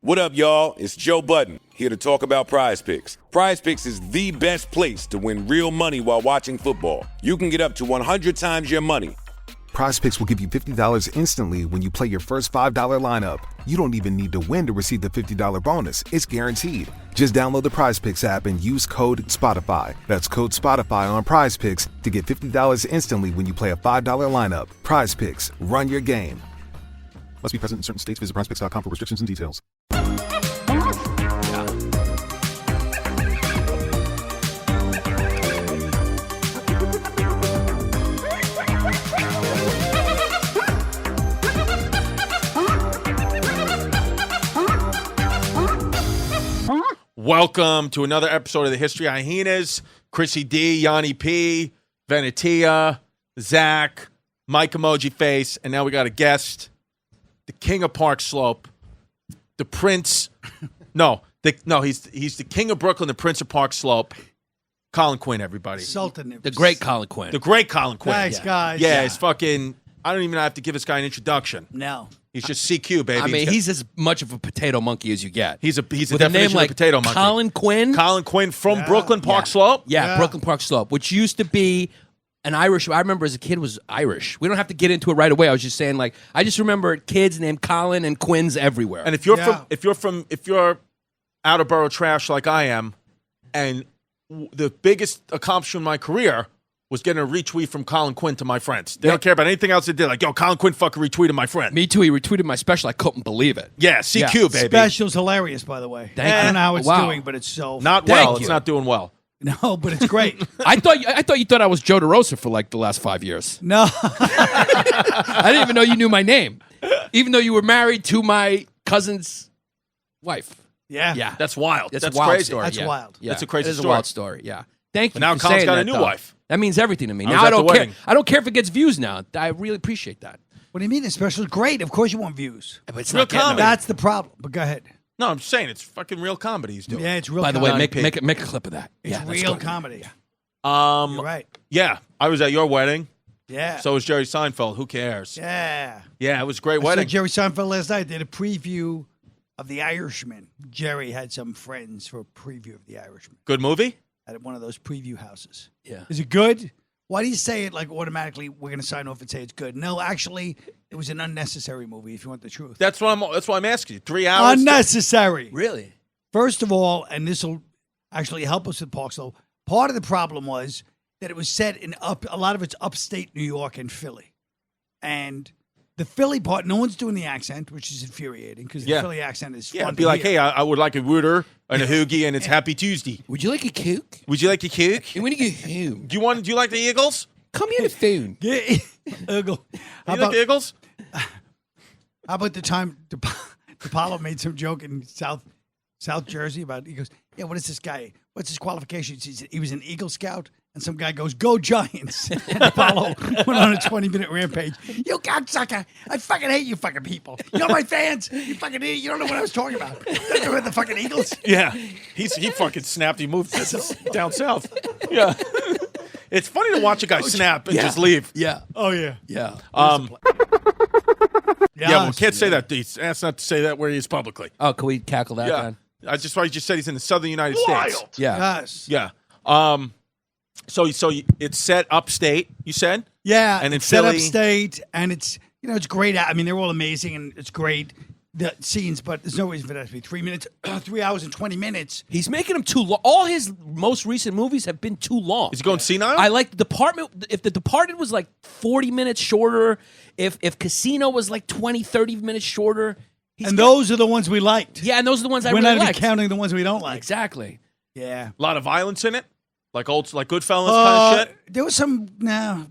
What up, y'all? It's Joe Budden, here to talk about Prize Picks. Prize Picks is the best place to win real money while watching football. You can get up to 100 times your money. Prize Picks will give you $50 instantly when you play your first $5 lineup. You don't even need to win to receive the $50 bonus. It's guaranteed. Just download the Prize Picks app and use code SPOTIFY. That's code SPOTIFY on Prize Picks to get $50 instantly when you play a $5 lineup. Prize Picks. Run your game. Must be present in certain states. Visit prizepicks.com for restrictions and details. Welcome to another episode of the History of Hyenas. Chrissy D, Yanni P, Venetia, Zach, Mike Emoji Face, and now we got a guest, the King of Park Slope, the Prince. He's the King of Brooklyn, the Prince of Park Slope. Colin Quinn, everybody. Sultan. The great Colin Quinn. The great Colin Quinn. Nice guys. Yeah, it's fucking. I don't even have to give this guy an introduction. No. He's just CQ, baby. I mean, he's as much of a potato monkey as you get. He's a With a definition name of like a potato monkey. Colin Quinn. Colin Quinn from Brooklyn Park Slope. Yeah, Brooklyn Park Slope, which used to be an Irish. I remember as a kid was Irish. We don't have to get into it right away. I was just saying, like, I just remember kids named Colin and Quinns everywhere. And if you're out of borough trash like I am, and the biggest accomplishment in my career was getting a retweet from Colin Quinn to my friends. They don't care about anything else they did. Like, yo, Colin Quinn fucking retweeted my friend. Me too. He retweeted my special. I couldn't believe it. Yeah, CQ, baby. Special's hilarious, by the way. Thank you. I don't know how it's Wow. doing, but it's so Not Thank well. you. It's not doing well. No, but it's great. I thought you thought I was Joe DeRosa for like the last 5 years. No. I didn't even know you knew my name, even though you were married to my cousin's wife. Yeah. Yeah, That's wild. That's That's a wild crazy. story. That's yeah. wild. Yeah. That's a crazy It is story. a wild story. Yeah. Thank you. But now for Colin's saying got a that, new though. wife. That means everything to me. I was Now I at the don't care. wedding. I don't care if it gets views now. I really appreciate that. What do you mean? The special's great. Of course you want views. But it's Real not getting comedy. them. That's the problem. But go ahead. No, I'm just saying it's fucking real comedy he's doing. Yeah, it's real By the way, comedy. make a clip of that. It's yeah, real comedy. Um, You're right. yeah, I was at your wedding. Yeah. So was Jerry Seinfeld. Who cares? Yeah. Yeah, it was a great I saw wedding. Jerry Seinfeld last night. Did a preview of The Irishman. Jerry had some friends for a preview of The Irishman Good movie? at one of those preview houses. Yeah. Is it good? Why do you say it like automatically we're going to sign off and say it's good? No, actually, it was an unnecessary movie if you want the truth. That's why I'm asking you. 3 hours. Unnecessary. Really? First of all, and this will actually help us with Park Slope, part of the problem was that it was set in a lot of it's upstate New York and Philly. And the Philly part, no one's doing the accent, which is infuriating because the Philly accent is Yeah, fun be to like, hear. hey, I would like a Wooter and a Hoogie, and it's Happy Tuesday. Would you like a Coke? Would you like a Coke? You want to get home? Do you like the Eagles? Come here to phone. Yeah. Urgle. Do you like the Eagles? How about the time DePaulo made some joke in South Jersey about, he goes, yeah, what is this guy? What's his qualifications? He was an Eagle Scout. And some guy goes, go Giants. And DePaulo went on a 20-minute rampage. You cocksucker. I fucking hate you fucking people. You're my fans. You fucking idiot. You don't know what I was talking about. You don't know the fucking Eagles. Yeah, he fucking snapped. He moved down south. Yeah, it's funny to watch a guy snap and just leave. Yeah. Oh, yeah. Yeah. Yeah, well, can't say that. He's asked not to say that where he is publicly. Oh, can we cackle that Yeah, then? I just thought you just said he's in the southern United States. Yeah. Yes. Yeah. So it's set upstate. You said. Yeah. And in it's set Philly- upstate, and it's, it's great. I mean, they're all amazing, and it's great, the scenes, but there's no reason for that to be 3 minutes, 3 hours and 20 minutes. He's making them too long. All his most recent movies have been too long. Is he going senile? I like The Department. If The Departed was like 40 minutes shorter, if Casino was like 20, 30 minutes shorter. And those are the ones we liked. Yeah, and those are the ones I We're really not even liked. counting the ones we don't like. Exactly. Yeah. A lot of violence in it, like Goodfellas kind of shit. There was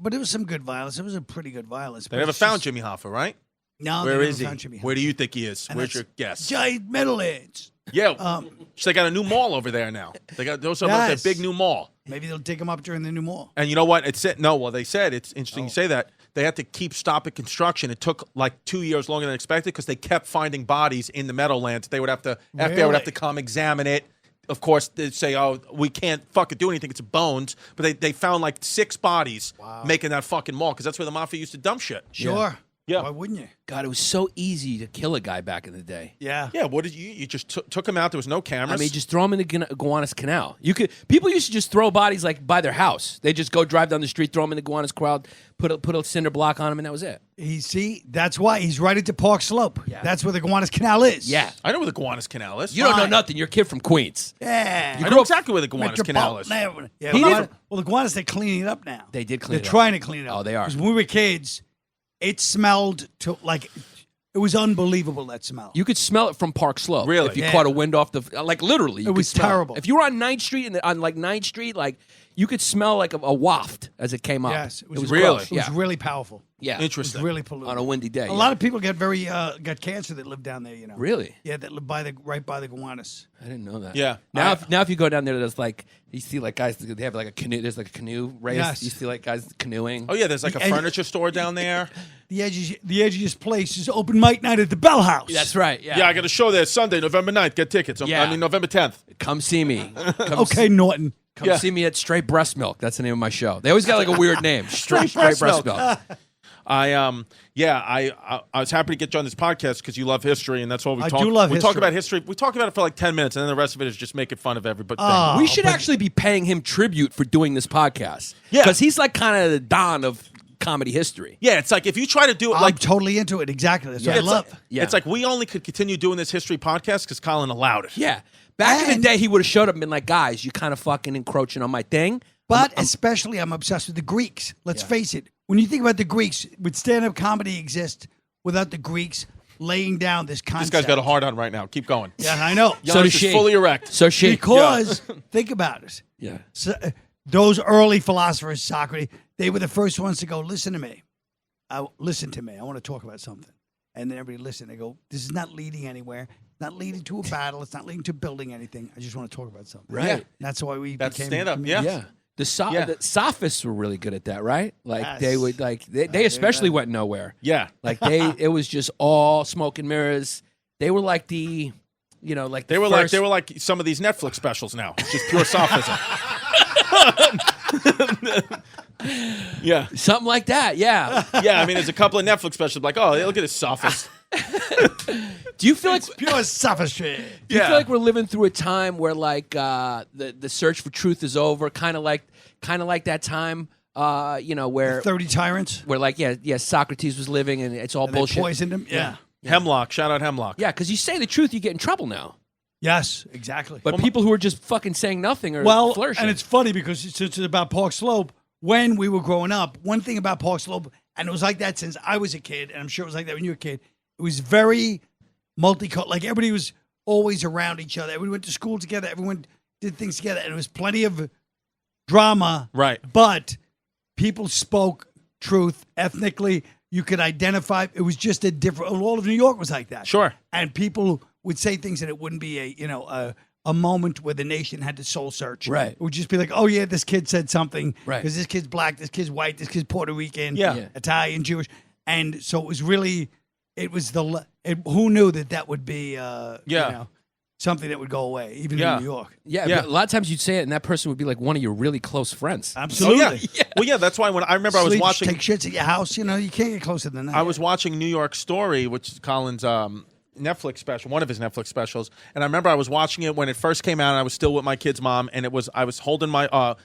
but it was some good violence. It was a pretty good violence. They never found Jimmy Hoffa, right? No, Where they is he? never found Jimmy Where do you think he is? And Where's that's your guess? Giant Middleheads. Yeah, they got a new mall over there now. They got those are Yes. that big new mall. Maybe they'll dig them up during the new mall. And you know what? They said it's interesting you say that. They had to stopping construction. It took like 2 years longer than expected because they kept finding bodies in the Meadowlands. They would have to FBI would have to come examine it. Of course, they'd say, "Oh, we can't fucking do anything. It's bones." But they found like 6 bodies making that fucking mall because that's where the mafia used to dump shit. Sure. Yeah. Why wouldn't you? God, it was so easy to kill a guy back in the day. Yeah. Yeah, what did you just took him out? There was no cameras. I mean, just throw them in the Gowanus Canal. People used to just throw bodies like by their house. They just go drive down the street, throw them in the Gowanus crowd, put a cinder block on them, and that was it. That's why he's right at the Park Slope. Yeah. That's where the Gowanus Canal is. Yeah. I know where the Gowanus Canal is. You don't know Fine. nothing. You're a kid from Queens. Yeah. I know exactly where the Gowanus Canal is. Yeah, He well, the Gowanus, they're cleaning it up now. They did clean it They're up. trying to clean it up. Oh, they are. Because when we were kids, it smelled it was unbelievable, that smell. You could smell it from Park Slope. Really? If you Yeah. caught a wind off literally. It was terrible. If you were on 9th Street, on 9th Street, you could smell like a waft as it came up. Yes. It was really? gross. It was Yeah. really powerful. Yeah. It was Interesting. really polluted. On a windy day. A lot of people got got cancer that live down there, you know. Really? Yeah, that live right by the Gowanus. I didn't know that. Yeah. Now, if you go down there, there's you see guys. They have a canoe. There's a canoe race. Yes. You see guys canoeing. Oh yeah, there's a furniture store down there. The edgiest place is open mic night at the Bell House. That's right. Yeah. Yeah, I got a show there Sunday, November 9th. Get tickets. Yeah. I mean, November 10th. Come see me. Okay, Norton. Come see me at Straight Breast Milk. That's the name of my show. They always got a weird name. Straight Breast Milk. I was happy to get you on this podcast because you love history, and that's what we talk. do love we talk history. about history. We talk about it for like 10 minutes, and then the rest of it is just making fun of everybody. Oh, We should actually be paying him tribute for doing this podcast. Yeah. Because he's kind of the Don of comedy history. Yeah, it's like if you try to do it I'm like totally into it. Exactly. That's what I it's love. like, Yeah. it's like we only could continue doing this history podcast because Colin allowed it. Yeah. Back in And- the day, he would have showed up and been like, guys, you kind of fucking encroaching on my thing. But especially, I'm obsessed with the Greeks. Let's face it. When you think about the Greeks, would stand-up comedy exist without the Greeks laying down this This concept? guy's got a hard on right now. Keep going. Yeah, I know. Giannis So does is she. fully erect. So she. Because think about it. Yeah. So, those early philosophers, Socrates, they were the first ones to go, listen to me. Listen to me. I want to talk about something. And then everybody listened. They go, this is not leading anywhere. It's not leading to a battle. It's not leading to building anything. I just want to talk about something. Right. And that's why we That's became stand-up, comedians. yeah. Yeah. The sophists were really good at that, right? Yes. They would they especially went nowhere. Yeah. It was just all smoke and mirrors. They were like the, They were like some of these Netflix specials now. It's just pure sophism. Yeah. something like that. Yeah. Yeah, I mean, there's a couple of Netflix specials like, oh, look at this sophist. Do you feel like Pure sophistry. Do you feel like we're living through a time where the search for truth is over, kind of like that time, where 30 tyrants. Socrates was living and it's all And they bullshit. poisoned him. Yeah. Hemlock. Shout out Hemlock. Yeah, because you say the truth, you get in trouble now. Yes, exactly. But people who are just fucking saying nothing are flourishing. and it's funny because since it's about Park Slope, when we were growing up, one thing about Park Slope, and it was like that since I was a kid, and I'm sure it was like that when you were a kid, it was very multicultural. Like everybody was always around each other. Everyone went to school together. Everyone did things together. And it was plenty of drama. Right. But people spoke truth ethnically. You could identify. It was just a different. All of New York was like that. Sure. And people would say things, and it wouldn't be a moment where the nation had to soul search. Right. It would just be like, oh yeah, this kid said something. Right. Because this kid's black, this kid's white, this kid's Puerto Rican, Yeah. Italian, Jewish, and so it was really, who knew that would be, something that would go away, even Yeah. in New York. yeah, Yeah. but a lot of times you'd say it, and that person would be like one of your really close friends. Oh, Absolutely. yeah. Well, yeah, that's why when I remember I was Sleep, watching take shits at your house. You can't get closer than that. I was watching New York Story, which is Colin's Netflix special, one of his Netflix specials, and I remember I was watching it when it first came out, and I was still with my kid's mom, and I was holding my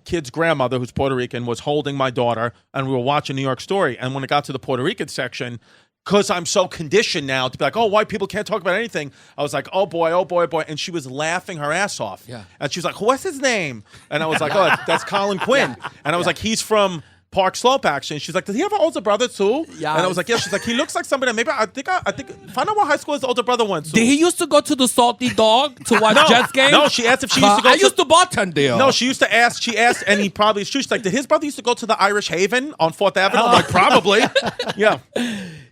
kid's grandmother, who's Puerto Rican, was holding my daughter, and we were watching New York Story, and when it got to the Puerto Rican section, because I'm so conditioned now to be like, oh, white people can't talk about anything, I was like, oh boy, and she was laughing her ass off. Yeah. And she was like, what's his name? And I was like, oh, that's Colin Quinn. And I was like, he's from Park Slope, actually. And she's like, does he have an older brother too? Yeah. And I was like, yeah. She's like, he looks like somebody. Maybe I think find out what high school his older brother went to. Did he used to go to the Salty Dog to watch Jets games? No, she asked if she used to go. I used to bartend there. No, she used to ask. She asked, and he probably is true. She's like, did his brother used to go to the Irish Haven on 4th Avenue? I'm like, probably. Yeah.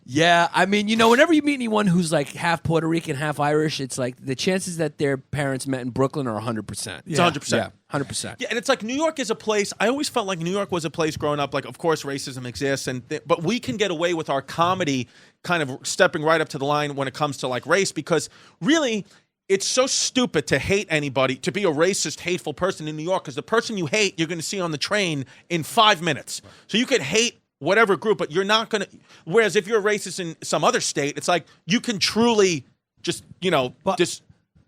Yeah, I mean, whenever you meet anyone who's like half Puerto Rican, half Irish, it's like the chances that their parents met in Brooklyn are 100%. It's 100%. Yeah, 100%. Yeah, and it's like New York is a place. I always felt like New York was a place growing up. Like, of course, racism exists, but we can get away with our comedy kind of stepping right up to the line when it comes to like race, because really, it's so stupid to hate anybody, to be a racist, hateful person in New York, because the person you hate, you're going to see on the train in 5 minutes. So you could hate whatever group, but you're not going to. Whereas if you're a racist in some other state, it's like you can truly just,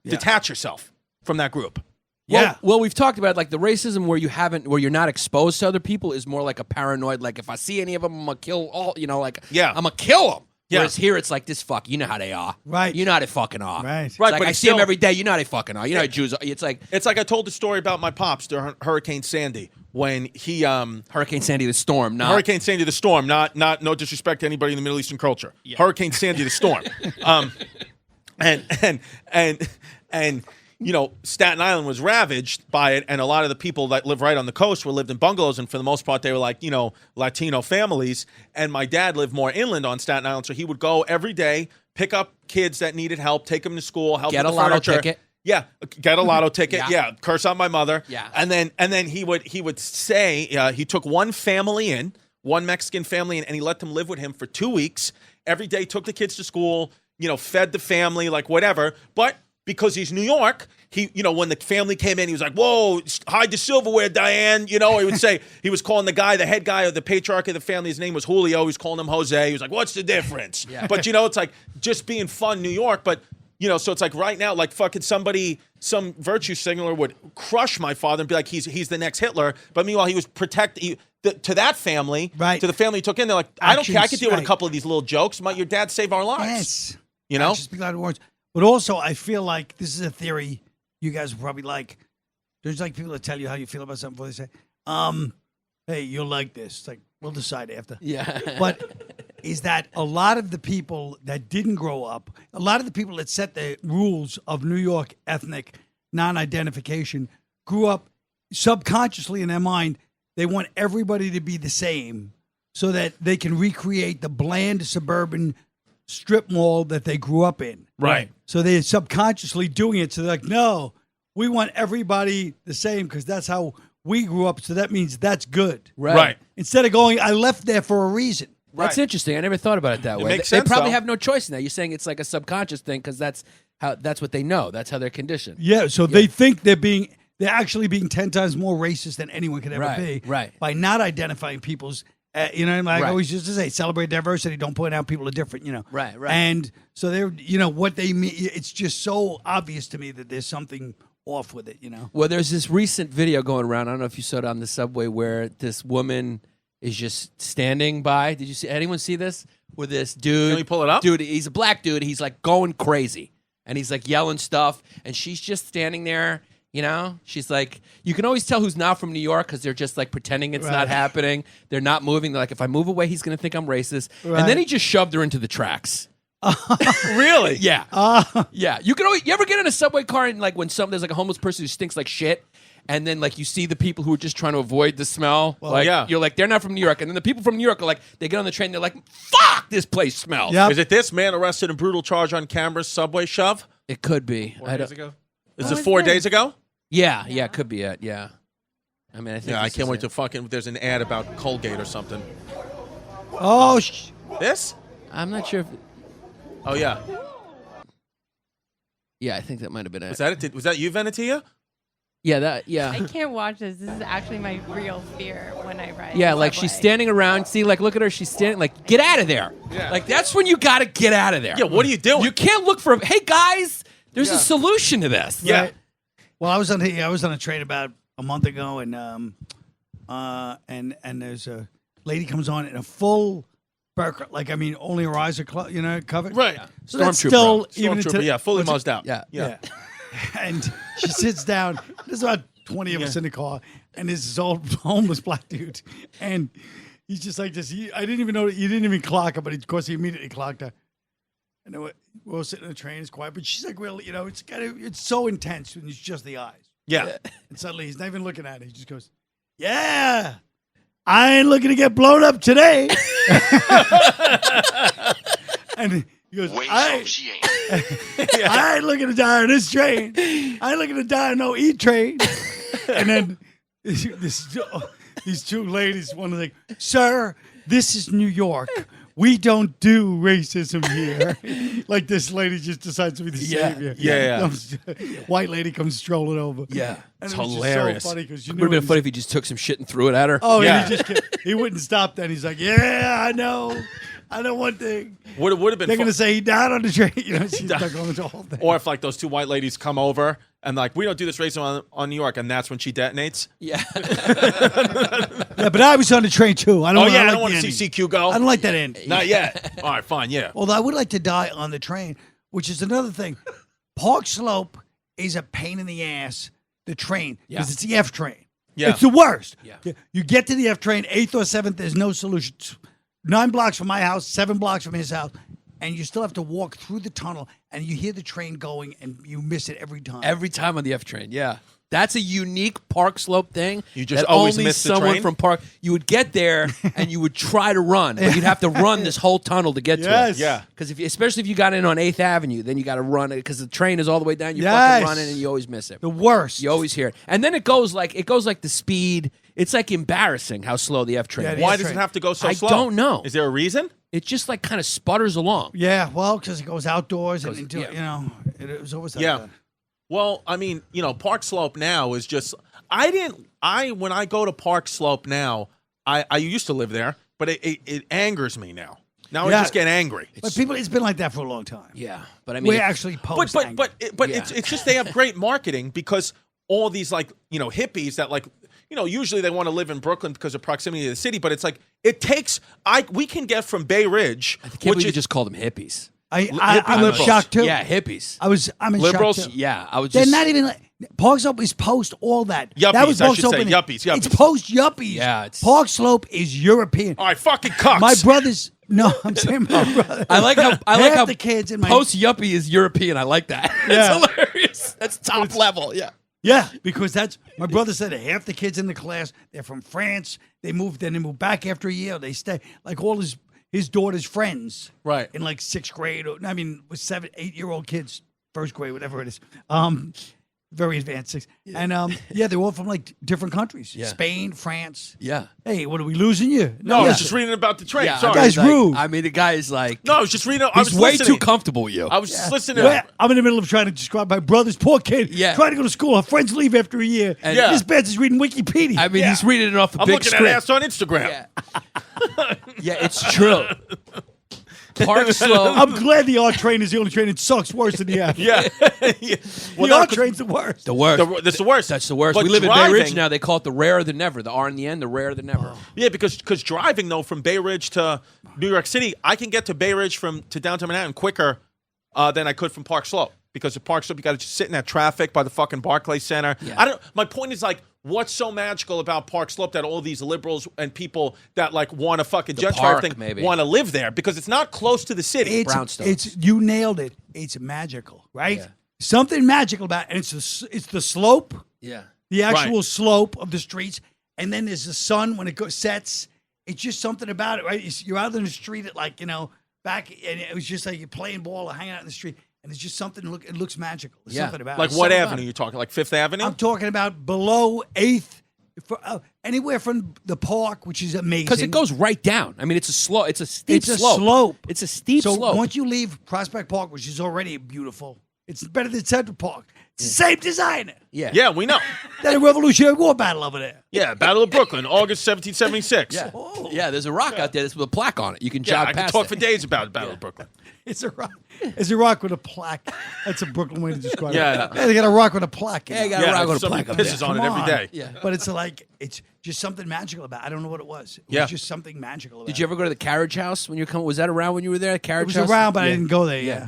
detach yourself from that group. Well, we've talked about like the racism where you're not exposed to other people is more like a paranoid. Like if I see any of them, I'm gonna kill all. I'm gonna kill them. Yeah. Whereas here it's like this fuck. You know how they are. Right. You know how they fucking are. Right. It's Right, like but I it's see them still- every day. You know how they fucking are. You know how Jews are. It's like I told the story about my pops during Hurricane Sandy when he Hurricane Sandy the storm. Not Hurricane Sandy the storm. Not no disrespect to anybody in the Middle Eastern culture. Hurricane Sandy the storm. And Staten Island was ravaged by it, and a lot of the people that live right on the coast lived in bungalows, and for the most part, they were like, Latino families. And my dad lived more inland on Staten Island, so he would go every day, pick up kids that needed help, take them to school, help Get with a the lotto furniture. ticket. Yeah, get a lotto ticket. Yeah. Yeah, curse out my mother. Yeah. and then he would say he took one Mexican family in, and he let them live with him for 2 weeks. Every day, took the kids to school, fed the family, like whatever. But because he's New York, he, when the family came in, he was like, "Whoa, hide the silverware, Diane." He would say, he was calling the head guy of the patriarch of the family. His name was Julio. He was calling him Jose. He was like, "What's the difference?" Yeah. But it's like just being fun, New York. But so it's like right now, like fucking some virtue signaler would crush my father and be like, he's the next Hitler. But meanwhile, he was to that family, Right. to the family he took in. They're like, I don't care. I could deal with a Right. couple of these little jokes. Your dad saved our lives. Yes. Just speak loud words. But also, I feel like this is a theory you guys will probably like. There's like people that tell you how you feel about something before they say, hey, you'll like this. It's like, we'll decide after. Yeah. But is that a lot of the people that didn't grow up, a lot of the people that set the rules of New York ethnic non-identification grew up subconsciously in their mind. They want everybody to be the same so that they can recreate the bland suburban strip mall that they grew up in. Right. So they're subconsciously doing it. So they're like, no, we want everybody the same because that's how we grew up. So that means that's good. Right. Instead of going, I left there for a reason. That's interesting. I never thought about it that way. makes They sense, probably though. have no choice in that. You're saying it's like a subconscious thing because that's what they know. That's how they're conditioned. Yeah. So they think they're actually being 10 times more racist than anyone could ever Right, be. right. By not identifying people's, I Right. always used to say, celebrate diversity. Don't point out people are different, Right. And so they're, what they mean, it's just so obvious to me that there's something off with it, Well, there's this recent video going around. I don't know if you saw it on the subway where this woman is just standing by. Did you see? Anyone see this? Where this dude? Can we pull it up? Dude, he's a black dude. He's like going crazy, and he's like yelling stuff, and she's just standing there. She's like, you can always tell who's not from New York because they're just like pretending it's not happening. They're not moving. They're like, if I move away, he's going to think I'm racist. Right. And then he just shoved her into the tracks. Really? Yeah. Yeah. You ever get in a subway car and like when there's like a homeless person who stinks like shit, and then like you see the people who are just trying to avoid the smell. yeah. You're like, they're not from New York. And then the people from New York are like, they get on the train, they're like, fuck, this place smells. Yep. Is it this man arrested in brutal charge on camera subway shove? It could be. 4 days ago? Is Oh, it is 4 it? days ago? Yeah, it could be it. Yeah. I mean, I think. Yeah, I this can't is wait it. to fucking. There's an ad about Colgate or something. Oh, This? I'm not sure if. Oh yeah. Yeah, I think that might have been it. Was that it? Was that you, Venetia? Yeah, yeah. I can't watch this. This is actually my real fear when I ride. Yeah, the like she's subway. standing around. See, like, look at her. She's standing. Like, get out of there. Yeah. Like, that's when you got to get out of there. Yeah. What are you doing? You can't look for. Hey, guys, there's Yeah. a solution to this. Yeah. Right. Well, I was on a train about a month ago, and there's a lady comes on in a full burqa, like only her eyes are covered. Right. So that's Stormtrooper. still even Stormtrooper. into, Yeah. Fully what's it- muzzed out. Yeah. Yeah. And she sits down. There's about 20 of us in the car, and there's this old homeless black dude, and he's just like this. I didn't even know you didn't even clock her, but of course he immediately clocked her. And then we're all sitting in the train, it's quiet, but she's like, well, it's so intense when it's just the eyes. Yeah. And suddenly he's not even looking at it. He just goes, yeah, I ain't looking to get blown up today. And he goes, I ain't looking to die on this train. I ain't looking to die on no E train. And then these two ladies, one is like, sir, this is New York. we don't do racism here. Like this lady just decides to be the savior. Yeah. White lady comes strolling over. Yeah. And It's it was just hilarious. So funny because you Would knew have been he funny was- if he just took some shit and threw it at her. Oh, Yeah. and he wouldn't stop then. He's like, yeah, I know. I know one thing. Would have been They're fun. going to say he died on the train. You know, she's not going to the whole thing. Or if like those two white ladies come over and like, we don't do this racism on New York, and that's when she detonates. Yeah. Yeah, but I was on the train too. I don't, Oh yeah, I like don't want the to see ending. CQ go. I don't like that end. Not yet. All right, fine, yeah. Although I would like to die on the train, which is another thing. Park Slope is a pain in the ass, the train, because Yeah. it's the F train. Yeah. It's the worst. Yeah. You get to the F train, 8th or 7th, there's no solution. 9 blocks from my house, 7 blocks from his house, and you still have to walk through the tunnel, and you hear the train going, and you miss it every time. Every time on the F train, yeah. That's a unique Park Slope thing. You just that always only miss the someone train? from Park. You would get there and you would try to run, but you'd have to run this whole tunnel to get to Yes. it. Yeah. Because especially if you got in on 8th Avenue, then you got to run it because the train is all the way down. You Yes. fucking run it and you always miss it. The worst. You always hear it, and then it goes like the speed. It's like embarrassing how slow the F train. Yeah, is. it Why is does it train. have to go so I slow? don't know. Is there a reason? It just like kind of sputters along. Yeah, well, because it goes outdoors and into, yeah. you know, it was always like Yeah. that. Well, I mean, you know, Park Slope now is just. When I go to Park Slope now, I used to live there, but it angers me now. Now Yeah. I just get angry. But people, it's been like that for a long time. Yeah, but I mean, We actually post But Yeah. it's just they have great marketing because all these like hippies that like usually they want to live in Brooklyn because of proximity to the city, but it's like we can get from Bay Ridge, I can't which believe you is just called them hippies. I'm liberals. shocked too. Yeah, hippies. I'm in Liberals? shock too. Yeah, I was They're just. not even like Park Slope is post all that. Yuppies, That was I Park should Slope say. in- Yuppies. It's post yuppies. Yeah, it's- Park Slope is European. all right, fucking cucks. My brother's no, I'm saying my brother. I like how Half the kids in my post yuppie is European. I like that. Yeah. That's hilarious. That's top level. Yeah. Yeah, because that's my brother said that half the kids in the class they're from France. They moved back after a year. They stay like all his daughter's friends. Right. In like 6th grade, or I mean, with 7, 8-year-old kids, 1st grade, whatever it is. Very advanced 6. And they're all from like different countries. Yeah. Spain, France. Yeah. Hey, what are we losing you? No, I Yeah. was just reading about the train. Yeah, Sorry. Guy's he's like- rude. I mean, the guy is like. No, I was just reading. I He's was way listening. too comfortable with you. I was just listening. Well, I'm in the middle of trying to describe my brother's poor kid. Yeah. Trying to go to school. Her friends leave after a year. And- Yeah. This Ben's is reading Wikipedia. I mean, he's reading it off a I'm big looking script. at ass on Instagram. Yeah. Yeah, it's true. Park Slope. I'm glad the R train is the only train that sucks worse than the F. Yeah. Yeah. The R train's the worst. The worst. That's the worst. That's the worst. But We live in Bay Ridge driving- now. They call it the rarer than never. The R in the end, the rarer than never. Yeah, because driving though from Bay Ridge to New York City, I can get to Bay Ridge to downtown Manhattan quicker than I could from Park Slope. Because at Park Slope, you got to just sit in that traffic by the fucking Barclays Center. Yeah. My point is like, what's so magical about Park Slope that all these liberals and people that like want to fucking gentrify park, everything maybe. want to live there? Because it's not close to the city. Brownstones. You nailed it. It's magical, right? Yeah. Something magical about it. And it's the slope, Yeah. the actual Right. slope of the streets, and then there's the sun when it sets. It's just something about it, right? You're out in the street at back, and it was just like you're playing ball or hanging out in the street, and it's just something. It looks magical. There's Yeah. something about Like it. what something avenue about it. you talking? Like Fifth Avenue? I'm talking about below 8th, anywhere from the park, which is amazing. Because it goes right down. I mean, it's a slope. It's a steep It's a slope. slope. It's a steep so slope. once you leave Prospect Park, which is already beautiful, it's better than Central Park. It's the same designer. yeah. yeah, we know. Then a Revolutionary War battle over there. Yeah, Battle of Brooklyn, August 1776. Yeah. Yeah, there's a rock out there that's with a plaque on it. You can Yeah, jog I could past talk it. for days about Battle of Brooklyn. It's a rock. It's a rock with a plaque. That's a Brooklyn way to describe Yeah. it. Yeah, they got a rock with a plaque. Yeah, you got Yeah, a rock with a somebody plaque up pisses there. on it Come every day. Yeah. But it's it's just something magical about it. I don't know what it was. It Yeah. was just something magical about Did you ever go to the Carriage House when you were coming? Was that around when you were there? it. Carriage It was House? around, but I Yeah. didn't go there. Yeah.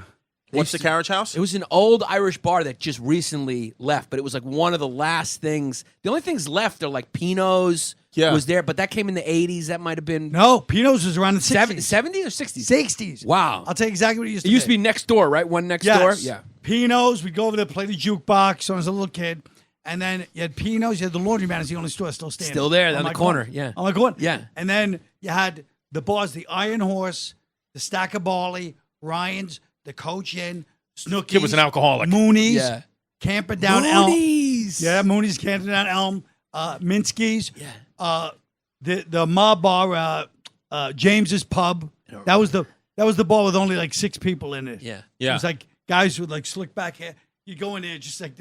What's the Carriage House? It was an old Irish bar that just recently left, but it was like one of the last things. The only things left are like Pino's Yeah. was there, but that came in the 80s. That might have been No, Pino's was around the 60s. 70s or 60s? 60s. Wow. I'll tell you exactly what it used It to used to be next door, right? One next door? Yes. Yeah. Pino's, we'd go over there, play the jukebox when I was a little kid. And then you had Pino's, you had the laundromat is the only store still standing. Still there, On on my the corner, yeah. On my corner. Yeah. And then you had the bars, the Iron Horse, the Stack of Barley, Ryan's, the Coach Inn, Snooki's. Kid was an alcoholic. Mooney's, Yeah. Camper Down Elm. Moonies. Yeah, Mooney's, Camper Down Elm, Minsky's. Yeah. The mob bar, James's Pub. That was the bar with only like 6 people in it. Yeah. Yeah. It was like guys with like slick back hair. You go in there just like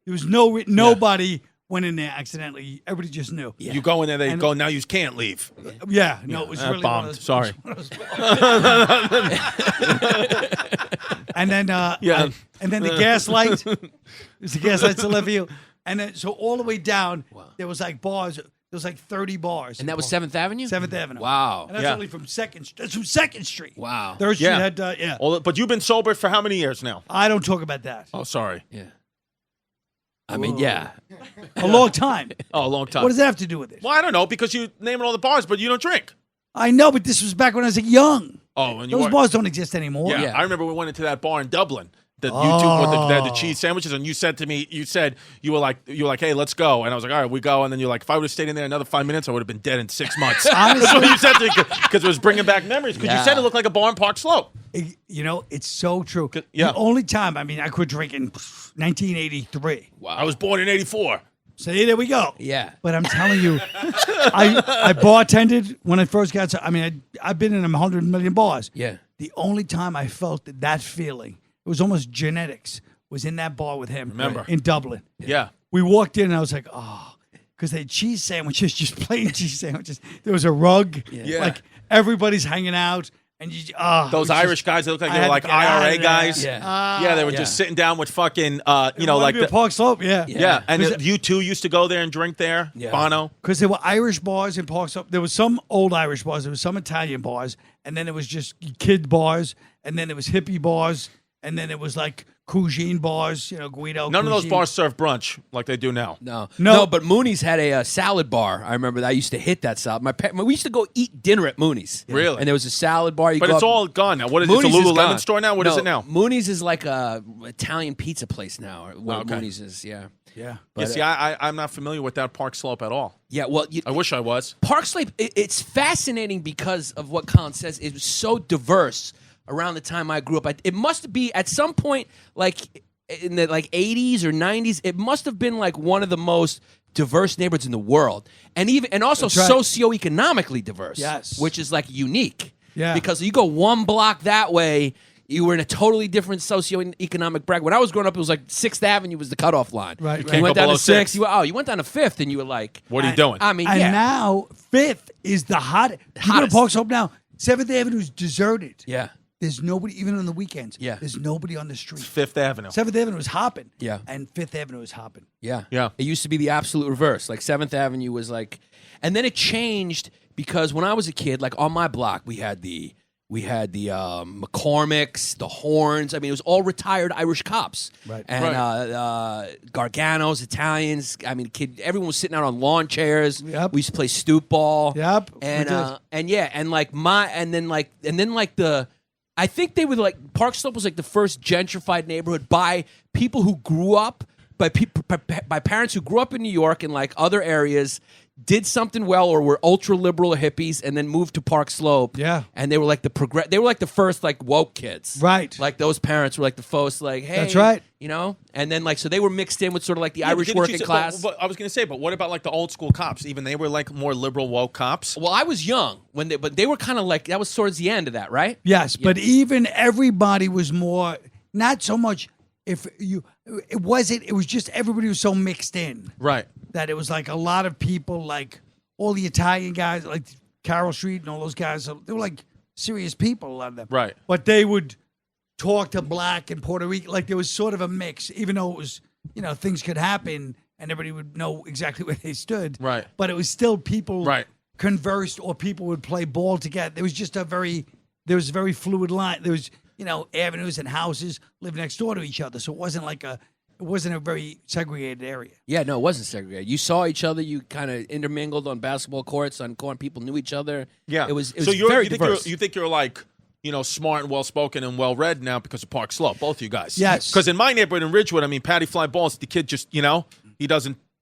nobody went in there accidentally. Everybody just knew. Yeah. You go in there, they go, now you can't leave. Yeah, no, it was really bombed. Sorry. And then and then the gaslight. There's the gaslights to live for you. And then so all the way down, there was like bars. There was like 30 bars. And that was 7th Avenue? 7th Avenue. Wow. And that's only from Second. That's from Second Street. Wow. Third Street Yeah. had But you've been sober for how many years now? I don't talk about that. Oh, sorry. Yeah. I mean, yeah. A long time. Oh, a long time. What does that have to do with it? Well, I don't know, because you naming all the bars, but you don't drink. I know, but this was back when I was like, young. Oh, and you Those weren't- bars don't exist anymore. Yeah. Yeah. I remember we went into that bar in Dublin. That you two with the cheese sandwiches, and you said to me, you were like, hey, let's go, and I was like, all right, we go, and then you're like, if I would have stayed in there another 5 minutes, I would have been dead in 6 months. Honestly, That's what you said to me, because it was bringing back memories. Because you said it looked like a bar in Park Slope. You know, it's so true. Yeah. The only time, I mean, I quit drinking 1983. Wow. I was born in '84. So there we go. Yeah. But I'm telling you, I bartended when I first got to, I mean, I've been in 100 million bars. Yeah. The only time I felt that feeling, it was almost genetics, was in that bar with him. Remember. In Dublin. Yeah. We walked in and I was like, oh, because they had cheese sandwiches, just plain cheese sandwiches. There was a rug. Yeah. Like everybody's hanging out. And you, Those Irish guys that look like I they were had like to get out IRA of guys. there. Yeah. They were just sitting down with fucking, like the Park Slope, yeah. Yeah, and Was it- you two used to go there and drink there. Yeah. Bono. Because there were Irish bars in Park Slope. There was some old Irish bars. There was some Italian bars. And then it was just kid bars. And then it was hippie bars. And then it was like cuisine bars, Guido. None of those cuisine. bars serve brunch like they do now. No, but Mooney's had a salad bar. I remember that. I used to hit that salad. We used to go eat dinner at Mooney's. Really? And there was a salad bar. But it's all gone now. What is it? It's a Mooney's is Lululemon gone. store now? What is it now? Mooney's is like a Italian pizza place now. Or what Okay. Mooney's is, yeah. Yeah. Yeah, see, I'm not familiar with that Park Slope at all. Yeah, well, I wish I was. Park Slope, it's fascinating because of what Colin says. It was so diverse around the time I grew up. It must be at some point, like in the 80s or 90s, it must have been like one of the most diverse neighborhoods in the world, and also That's right. socioeconomically diverse. Yes. Which is like unique. Yeah. Because you go one block that way, you were in a totally different socioeconomic bracket. When I was growing up, it was like 6th Avenue was the cutoff line. Right, You right. went go down to below 6th. six. You went down to 5th, and you were like, What are you doing? I mean, And yeah. now, 5th is the hottest. You go to Hottest. Park Slope now, 7th Avenue is deserted. Yeah. There's nobody, even on the weekends. Yeah. There's nobody on the street. Fifth Avenue. 7th Avenue is hopping. Yeah. And 5th Avenue is hopping. Yeah. Yeah. It used to be the absolute reverse. Like 7th Avenue was like, and then it changed because when I was a kid, like on my block, we had the McCormick's, the Horns. I mean, it was all retired Irish cops. Right. And Garganos, Italians. I mean, everyone was sitting out on lawn chairs. Yep. We used to play stoop ball. Yep, we And did. I think they were like Park Slope was like the first gentrified neighborhood by people who grew up by parents who grew up in New York and like other areas, did something well or were ultra liberal hippies, and then moved to Park Slope. Yeah. And they were like they were like the first like woke kids. Right. Like those parents were like the first like, hey, That's right. And then like so they were mixed in with sort of like the Yeah, but Irish didn't you working say- class. But I was going to say, but what about like the old school cops? Even they were like more liberal woke cops. Well, I was young but they were kind of like that was towards the end of that, right? Yes, but even everybody was more, not so much it was just everybody was so mixed in Right. that it was like a lot of people, like all the Italian guys, like Carroll Street and all those guys, they were like serious people, a lot of them. Right. But they would talk to black and Puerto Rican, like there was sort of a mix, even though it was, things could happen and everybody would know exactly where they stood. Right. But it was still people Right. conversed or people would play ball together. There was just a very fluid line. There was, avenues and houses live next door to each other. So it wasn't a very segregated area. Yeah, no, it wasn't segregated. You saw each other. You kind of intermingled on basketball courts, on court. People knew each other. Yeah. It was so very you think diverse. you think you're like, smart and well-spoken and well-read now because of Park Slope, both of you guys. Yes. Because in my neighborhood in Ridgewood, I mean, Patty Fly Balls, the kid just,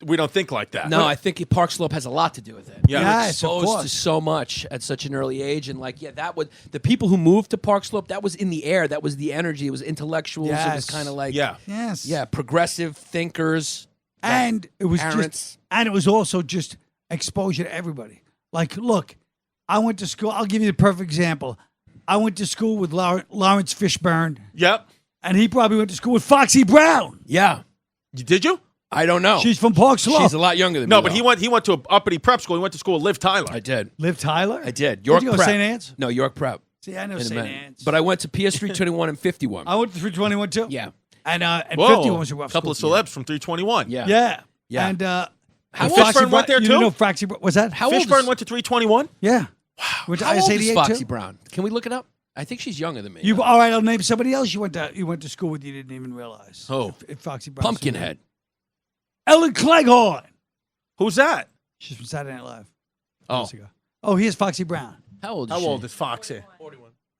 we don't think like that. No, I think Park Slope has a lot to do with it. Yeah. We were Yes, of exposed course. to so much at such an early age, and the people who moved to Park Slope. That was in the air. That was the energy. It was intellectuals. It was Yes. kind of like Yes. progressive thinkers. And it was parents. it was also just exposure to everybody. Like, look, I went to school. I'll give you the perfect example. I went to school with Lawrence Fishburne, Yep. and he probably went to school with Foxy Brown. Yeah. Did you? I don't know. She's from Park Slope. She's a lot younger than me. No, but though. he went to an uppity prep school. He went to school with Liv Tyler. I did. Liv Tyler? I did. York Did you go Prep. St. Anne's? No, York Prep. See, I know in a St. minute. Anne's. But I went to PS 321 and 51. I went to 321 too. Yeah. And Whoa. 51 was a rough A couple of school. celebs from 321. Yeah. Yeah. Yeah. And How old- Foxy Fishburne went there you too? know Foxy was that? How old Fishburne is, went to 321. Yeah. Went to how old is IS-88 Foxy too? Brown? Can we look it up? I think she's younger than me. You all right? I'll name somebody else you went to school with. You didn't even realize. Who? If Foxy Brown. Pumpkinhead. Ellen Cleghorn. Who's that? She's from Saturday Night Live. Oh. Years ago. Oh, here's Foxy Brown. How old is How she? old is Foxy?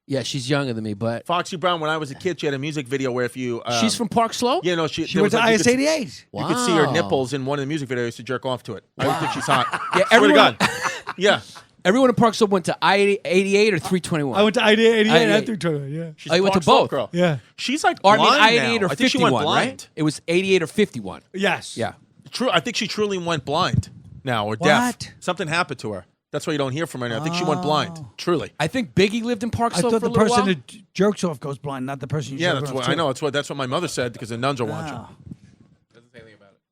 Yeah, she's younger than me, but Foxy Brown, when I was a kid, she had a music video where if you... she's from Park Slope? Yeah, no, she She went to you could- IS-88. You could see her Wow. nipples in one of the music videos to jerk off to it. I don't think she's hot. Yeah, Swear to everyone, God. Yeah. everyone in Park Slope went to I-88 or 321. I went to IS-88 I- and 321. Yeah. She's Oh, you went Park to Slope both? Girl. Yeah. She's like or I blind mean, I-88 now. or I think she went 51, blind. right? It was 88 or 51. Yes. Yeah. True. I think she truly went blind now or What? deaf. Something happened to her. That's why you don't hear from her now. I think she went blind. Truly. I think Biggie lived in Park I Slope thought for a the little person while. that jerks off goes blind, not the person you Yeah, jerk that's off what to. I know. That's what my mother said because the nuns are watching. Wow.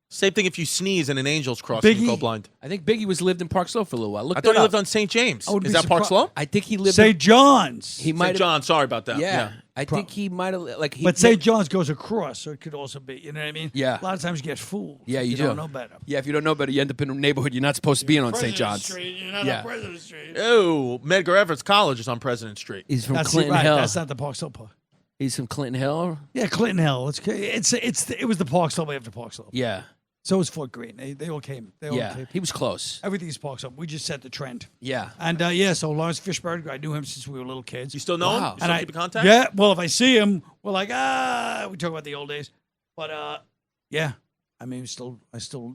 Same thing if you sneeze and an angel's crossing, you go Biggie? blind. I think Biggie lived in Park Slope for a little while. Look I that thought he up. lived on St. James. I would Is be that Park surprised- Slope? I think he lived St. John's. He might St. John. Sorry about that. Yeah. I think he might have like he But St. John's goes across, so it could also be. You know what I mean? Yeah. A lot of times you get fooled. Yeah, if you you do. don't know better. Yeah, if you don't know better, you end up in a neighborhood you're not supposed to be in on St. President John's. Street, you're not Yeah. on President Street. Oh, Medgar Evers College is on President Street. He's from That's Clinton right. Hill. That's not the Park Slope part. He's from Clinton Hill. Yeah, Clinton Hill. It was the Park Slope after Park Slope. Yeah. So was Fort Greene. They all came. They all Yeah. came. He was close. Everything's Park Slope. We just set the trend. Yeah. And so Lawrence Fishburne, I knew him since we were little kids. You still know him? Wow. You still And keep in contact? Yeah. Well, if I see him, we're like, we talk about the old days. But yeah. I mean,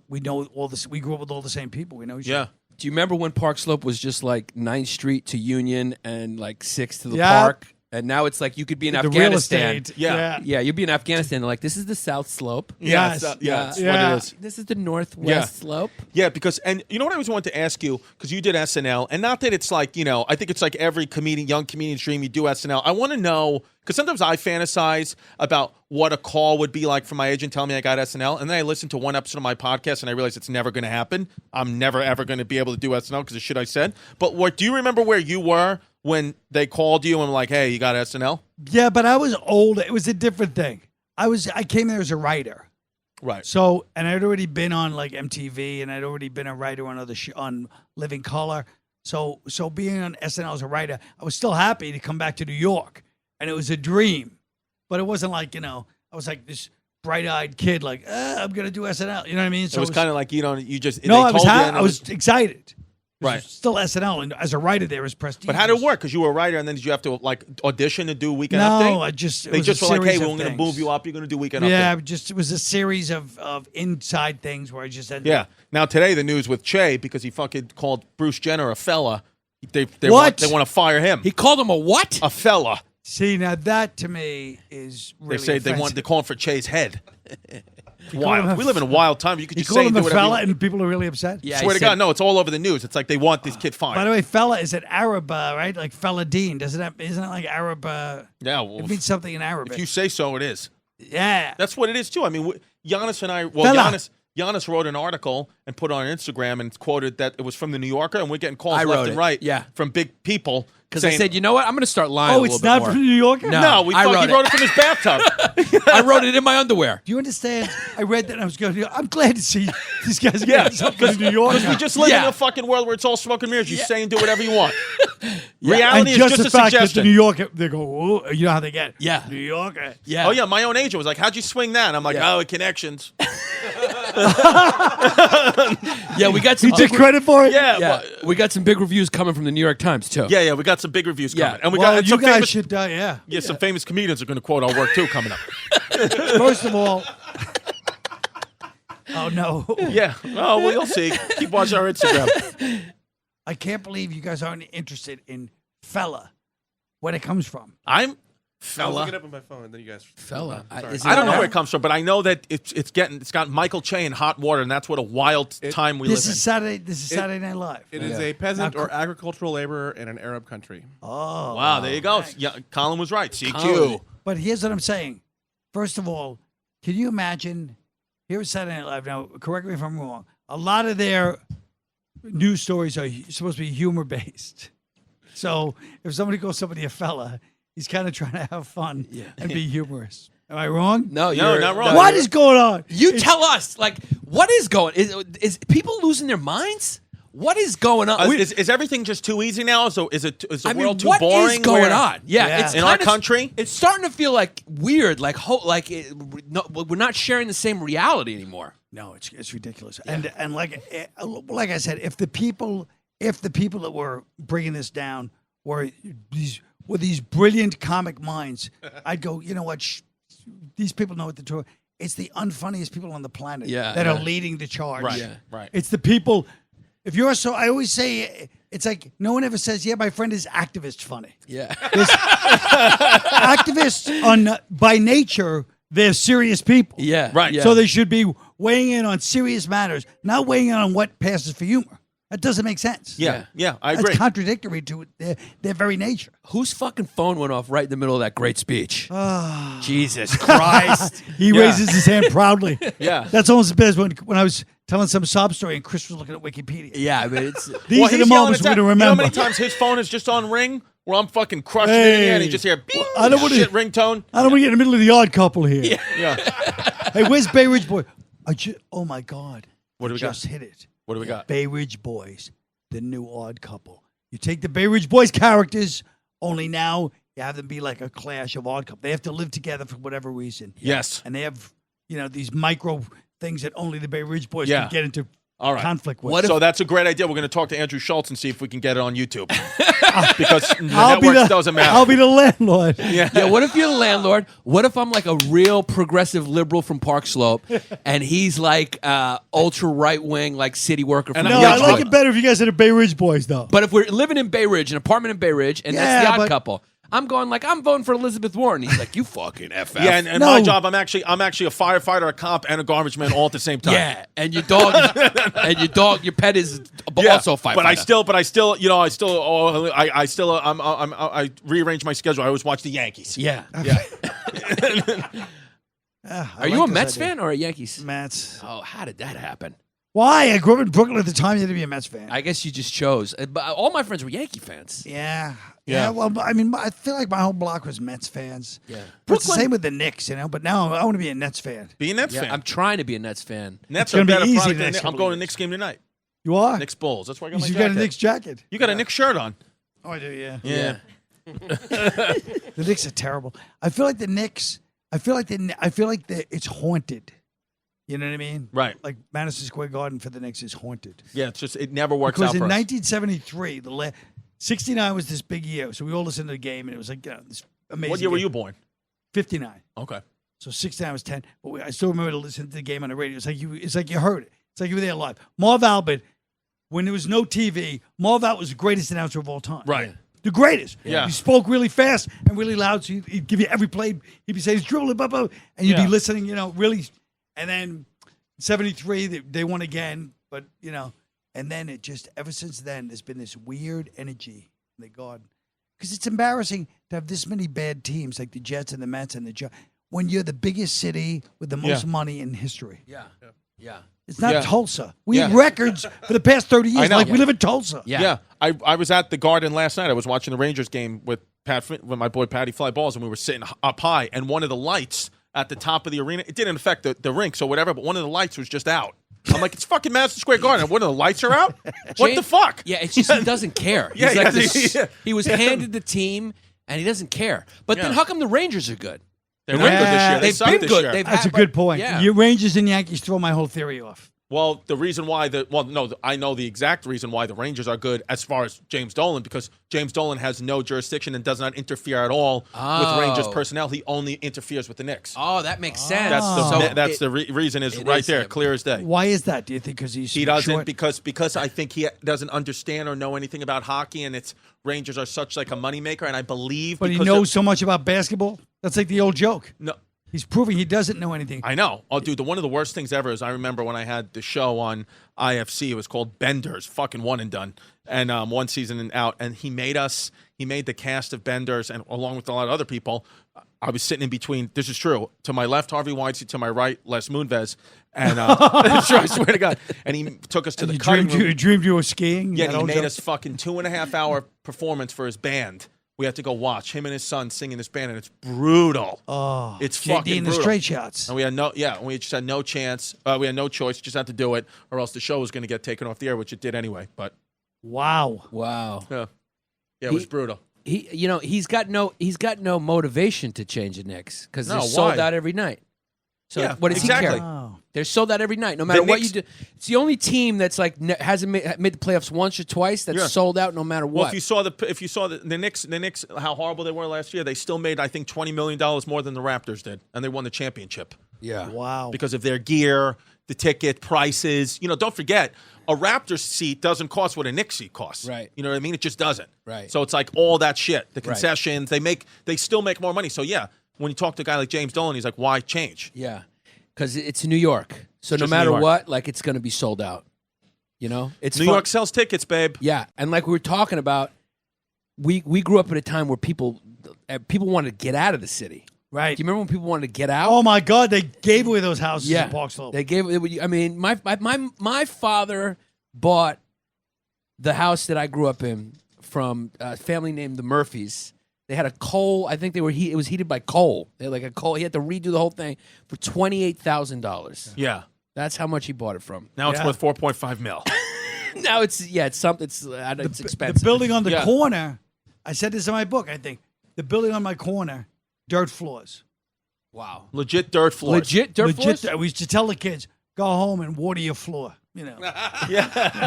we know all this. We grew up with all the same people. We know each Yeah. other. Do you remember when Park Slope was just like 9th Street to Union and like 6th to the Yeah. park? And now it's like you could be in The Afghanistan. real estate. Yeah. Yeah, you'd be in Afghanistan. They're like, this is the South Slope. Yes. That's Yeah. what it is. This is the Northwest Yeah. Slope. Yeah, because, and you know what I always wanted to ask you, because you did SNL, and not that it's like, I think it's like every young comedian's dream, you do SNL. I want to know, because sometimes I fantasize about what a call would be like from my agent telling me I got SNL, and then I listen to one episode of my podcast, and I realize it's never going to happen. I'm never, ever going to be able to do SNL because of shit I said. But do you remember where you were when they called you and were like, hey, you got SNL? Yeah, but I was old. It was a different thing. I came there as a writer. Right. So, and I'd already been on like MTV, and I'd already been a writer on on Living Color. So being on SNL as a writer, I was still happy to come back to New York, and it was a dream. But it wasn't like I was like this bright-eyed kid, like I'm gonna do SNL. You know what I mean? So it was kind of like, you just, no, they I was told you and it I was excited. It was Right. still SNL, and as a writer, there was prestige. But how did it work? Because you were a writer, and then did you have to like audition to do Weekend No, Update? it They was just a were like, hey, series we're of going to move things. you up. You're going to do Weekend Yeah, Update. it was a series of inside things where I just had Yeah. Now today the news with Che, because he fucking called Bruce Jenner a fella. They What? want to fire him. He called him a what? A fella. See, now that to me is really They say they want offensive. to call him for Che's head. called him Wild. a We live in a wild time. You could You just call say him and a do whatever you fella, want. and people are really upset. Yeah, Swear he to said- God, no, it's all over the news. It's like they want this kid By the fired. way, fella is an Arab, right? Like fella Dean. Isn't it like Arab? Yeah, well, It means something in Arabic. if you say so, it is. Yeah. That's what it is too. I mean, Giannis and I. Well, Fella. Giannis wrote an article and put it on Instagram and quoted that it was from the New Yorker, and we're getting calls I left wrote and it. right. Yeah. From big people Because I saying, said, you know what? I'm going to start lying a Oh, little it's bit not more. from the New Yorker? No. "No, I he wrote wrote it. it from his bathtub." I wrote it in my underwear. Do you understand? I read that and I was going, I'm glad to see these guys Yeah, getting something in New York. Because we just live in Yeah. a fucking world where it's all smoke and mirrors. You say and do whatever you want. And Reality is just just the a fact that the suggestion. New Yorker, they go, oh, you know how they get. Yeah. New Yorker. Yeah. Oh yeah, my own agent was like, "How'd you swing that?" And I'm like, Yeah. "Oh, connections." Yeah, we got some You take big, credit for it? Yeah, yeah, well, we got some big reviews coming from the New York Times too. yeah. We got some big reviews Yeah. coming, and we Well, got you some guys famous. should, yeah. Yeah, some famous comedians are going to quote our work too coming up. First of all, oh no. Yeah. Oh, well, you'll see. Keep watching our Instagram. I can't believe you guys aren't interested in fella, where it comes from. I'm I was looking up on my phone, and then you guys. Fella. Sorry. I don't know where it comes from, but I know that it's got Michael Che in hot water, and that's what a wild time we live in. This is Saturday Night Live. It is a peasant or agricultural laborer in an Arab country. Oh, Wow, there you go. Yeah, Colin was right. CQ. Colin. But here's what I'm saying. First of all, can you imagine? Here's Saturday Night Live. Now, correct me if I'm wrong. A lot of their news stories are supposed to be humor based. So if somebody calls somebody a fella, he's kind of trying to have fun and be humorous. Am I wrong? No, you're not wrong. What is going on? You tell us, like, what is going? Is people losing their minds? What is going on? Is everything just too easy now? So is the world too what boring? is going on? Yeah, it's in our kind of- country. It's starting to feel like weird, like we're not sharing the same reality anymore. No, it's ridiculous. And like I said, if the people that were bringing this down were these brilliant comic minds, I'd go, you know what? These people know what they're doing. It's the unfunniest people on the planet that are leading the charge. Right. Yeah. Right. It's the people. If you're I always say it's like no one ever says, "Yeah, my friend is activist funny." Yeah, Activists by nature, they're serious people. yeah, Right. Yeah. So they should be weighing in on serious matters, not weighing in on what passes for humor. That doesn't make sense. Yeah. I agree. That's contradictory to their very nature. Whose fucking phone went off right in the middle of that great speech? Jesus Christ! He raises his hand proudly. Yeah. That's almost as bad as when I was telling some sob story and Chris was looking at Wikipedia. Yeah, I mean it's. These are the he's moments yelling we're at going to You know how remember. many times his phone is just on ring where I'm fucking crushing it in the end? You just hear beep, I don't wanna- shit ringtone. I don't want to get in the middle of the odd couple here. Yeah. Hey, where's Bay Ridge Boy? Oh my God. What do we got? Just hit it. What do we got? Bay Ridge Boys, the new odd couple. You take the Bay Ridge Boys characters, only now you have them be like a clash of odd couple. They have to live together for whatever reason. Yes. And they have, these micro things that only the Bay Ridge Boys Yeah. can get into All right. conflict with. So that's a great idea. We're going to talk to Andrew Schultz and see if we can get it on YouTube. Because the I'll be networks doesn't matter. I'll be the landlord. Yeah, what if you're the landlord? What if I'm like a real progressive liberal from Park Slope, and he's like ultra right wing, like city worker from And No, New I York? like it better if you guys are the Bay Ridge Boys, though. But if we're living in Bay Ridge, an apartment in Bay Ridge, and that's Yeah, the odd but- couple, I'm going like I'm voting for Elizabeth Warren. He's like, you fucking FF. Yeah, and No. my job, I'm actually a firefighter, a cop, and a garbage man all at the same time. Yeah, and your dog, your pet is also a firefighter. But I rearrange my schedule. I always watch the Yankees. Yeah. I Are you like a this Mets idea. fan or a Yankees? Mets. Oh, how did that happen? Why? I grew up in Brooklyn at the time. You had to be a Mets fan. I guess you just chose. But all my friends were Yankee fans. Yeah. Yeah. Well, I mean, I feel like my whole block was Mets fans. Yeah. But it's the same with the Knicks, But now I want to be a Nets fan. Be a Nets Yeah, fan. I'm trying to be a Nets fan. Nets gonna are be better easy product the than next I'm couple going to of Knicks game tonight. You are? Knicks Bulls. That's why I got my You jacket. got a Knicks jacket. You got a Knicks shirt on. Oh, I do, yeah. Yeah. The Knicks are terrible. I feel like the Knicks. I feel like it's haunted. You know what I mean? Right. Like Madison Square Garden for the Knicks is haunted. Yeah, it's just it never works Because out in for us. 1973, 69 was this big year, so we all listened to the game, and it was like this amazing. What year were game. you born? 59. Okay. So 69 was 10. But I still remember to listen to the game on the radio. It's like you heard it. It's like you were there live. Marv Albert, when there was no TV, Marv Albert was the greatest announcer of all time. Right. The greatest. Yeah. He spoke really fast and really loud, so he'd give you every play. He'd be saying, he's dribbling, blah, blah, and you'd Yeah. be listening, really. And then 73, they won again, but, and then it just, ever since then, there's been this weird energy in the Garden. Because it's embarrassing to have this many bad teams like the Jets and the Mets and the Giants when you're the biggest city with the most money in history. Yeah. Yeah. It's not Yeah. Tulsa. We have Yeah. records for the past 30 years. I know. Like, we live in Tulsa. Yeah. I was at the Garden last night. I was watching the Rangers game with my boy Patty Fly Balls, and we were sitting up high, and one of the lights at the top of the arena, it didn't affect the rinks or whatever, but one of the lights was just out. I'm like, it's fucking Madison Square Garden. And one of the lights are out? What the fuck? Yeah, it's just he doesn't care. He's Yeah, like yeah, this, yeah. he was handed the team, and he doesn't care. But then Yeah. how come the Rangers are good? They were good this year. They They've sucked been this good. year. They've That's had, a good point. Yeah. Your Rangers and Yankees throw my whole theory off. Well, the reason why I know the exact reason why the Rangers are good as far as James Dolan, because James Dolan has no jurisdiction and does not interfere at all with Rangers personnel. He only interferes with the Knicks. Oh, that makes sense. That's the reason is right there, clear as day. Why is that? Do you think because he doesn't short? because I think he doesn't understand or know anything about hockey, and it's Rangers are such like a moneymaker, and I believe. But he knows so much about basketball. That's like the old joke. No. He's proving he doesn't know anything. I know. Oh, dude, one of the worst things ever is I remember when I had the show on IFC. It was called Benders, fucking one and done, and one season and out. And he made the cast of Benders, and along with a lot of other people, I was sitting in between. This is true. To my left, Harvey Weinstein. To my right, Les Moonves. And sure, I swear to God. And he took us to the cutting room. You dreamed you were skiing. Yeah, and he made us fucking 2.5 hour performance for his band. We had to go watch him and his son singing this band, and it's brutal. Oh, it's JD fucking and brutal. the Straight Shots. And we just had no chance. We had no choice. Just had to do it, or else the show was going to get taken off the air, which it did anyway. But wow, yeah, it was brutal. He's got no motivation to change the Knicks because they're No, sold why? out every night. So Yeah, what does exactly. he care? They're sold out every night, no matter what you do. It's the only team that's like hasn't made the playoffs once or twice that's sold out no matter what. Well, if you saw the Knicks, how horrible they were last year, they still made I think $20 million more than the Raptors did, and they won the championship. Yeah, wow, because of their gear, the ticket prices. Don't forget a Raptors seat doesn't cost what a Knicks seat costs. Right. You know what I mean? It just doesn't. Right. So it's like all that shit, the concessions, they still make more money. So yeah, when you talk to a guy like James Dolan, he's like, why change? Yeah. Because it's New York, so no just matter New York. what, like it's going to be sold out. It's New fun. York sells tickets, babe. Yeah, and like we were talking about, we grew up at a time where people wanted to get out of the city. right. Do you remember when people wanted to get out? Oh my God, they gave away those houses yeah, in Park Slope. they gave. I mean, my father bought the house that I grew up in from a family named the Murphys. They had a coal. I think it was heated by coal. They had like a coal. He had to redo the whole thing for $28,000. Yeah. That's how much he bought it from. Now it's worth 4.5 mil. Now it's something. It's expensive. The building on the corner. I said this in my book. I think the building on my corner, dirt floors. Wow. Legit dirt floors. Legit dirt floors. We used to tell the kids, go home and water your floor. Yeah.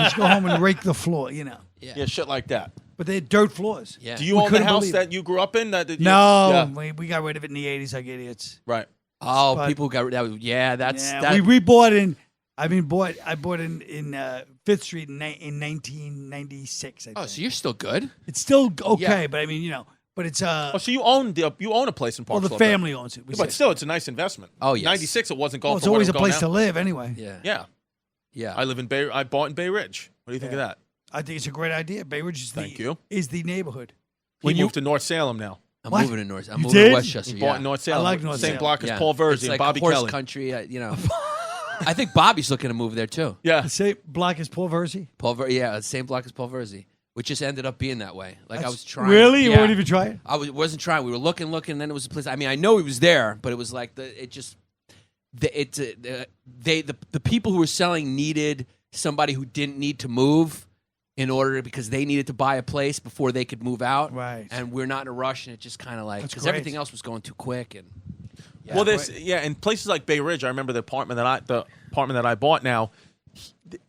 Just go home and rake the floor. Yeah, shit like that. But they're dirt floors. Yeah. Do you We own the couldn't house believe that you grew up in? No, we got rid of it in the 80s like idiots. Right. Oh, But- people got that. Yeah, that's Yeah, that. we bought in. I bought in 5th Street in 1996. I think. so you're still good. It's still okay, Yeah. but I mean, but it's Oh, so you own a place in Park well, the Slope, family owns it. then. But still, it's a nice investment. Oh, yes. 96, it wasn't going Well, it's for what always it a would go place now. to live anyway. Yeah. Yeah. Yeah. I bought in Bay Ridge. What do you think of that? I think it's a great idea. Bay Ridge is Thank you. is the neighborhood. He moved to North Salem now. I'm What? moving to North. I'm You moving to did? Westchester. He Yeah. bought in North Salem. I like North Same Salem. block as Yeah. Paul Verzi It's and like Bobby horse Kelly. country. I think Bobby's looking to move there too. Yeah. The same block as Paul Verzi. Same block as Paul Verzi, which just ended up being that way. Like I was trying. Really? You yeah. won't even try it? Wasn't trying. We were looking, and then it was a place. I mean, I know he was there, but it was like the people who were selling needed somebody who didn't need to move because they needed to buy a place before they could move out. Right. And we're not in a rush, and it just kind of like That's because great. everything else was going too quick and. Yeah. Well, in places like Bay Ridge, I remember the apartment that I bought now,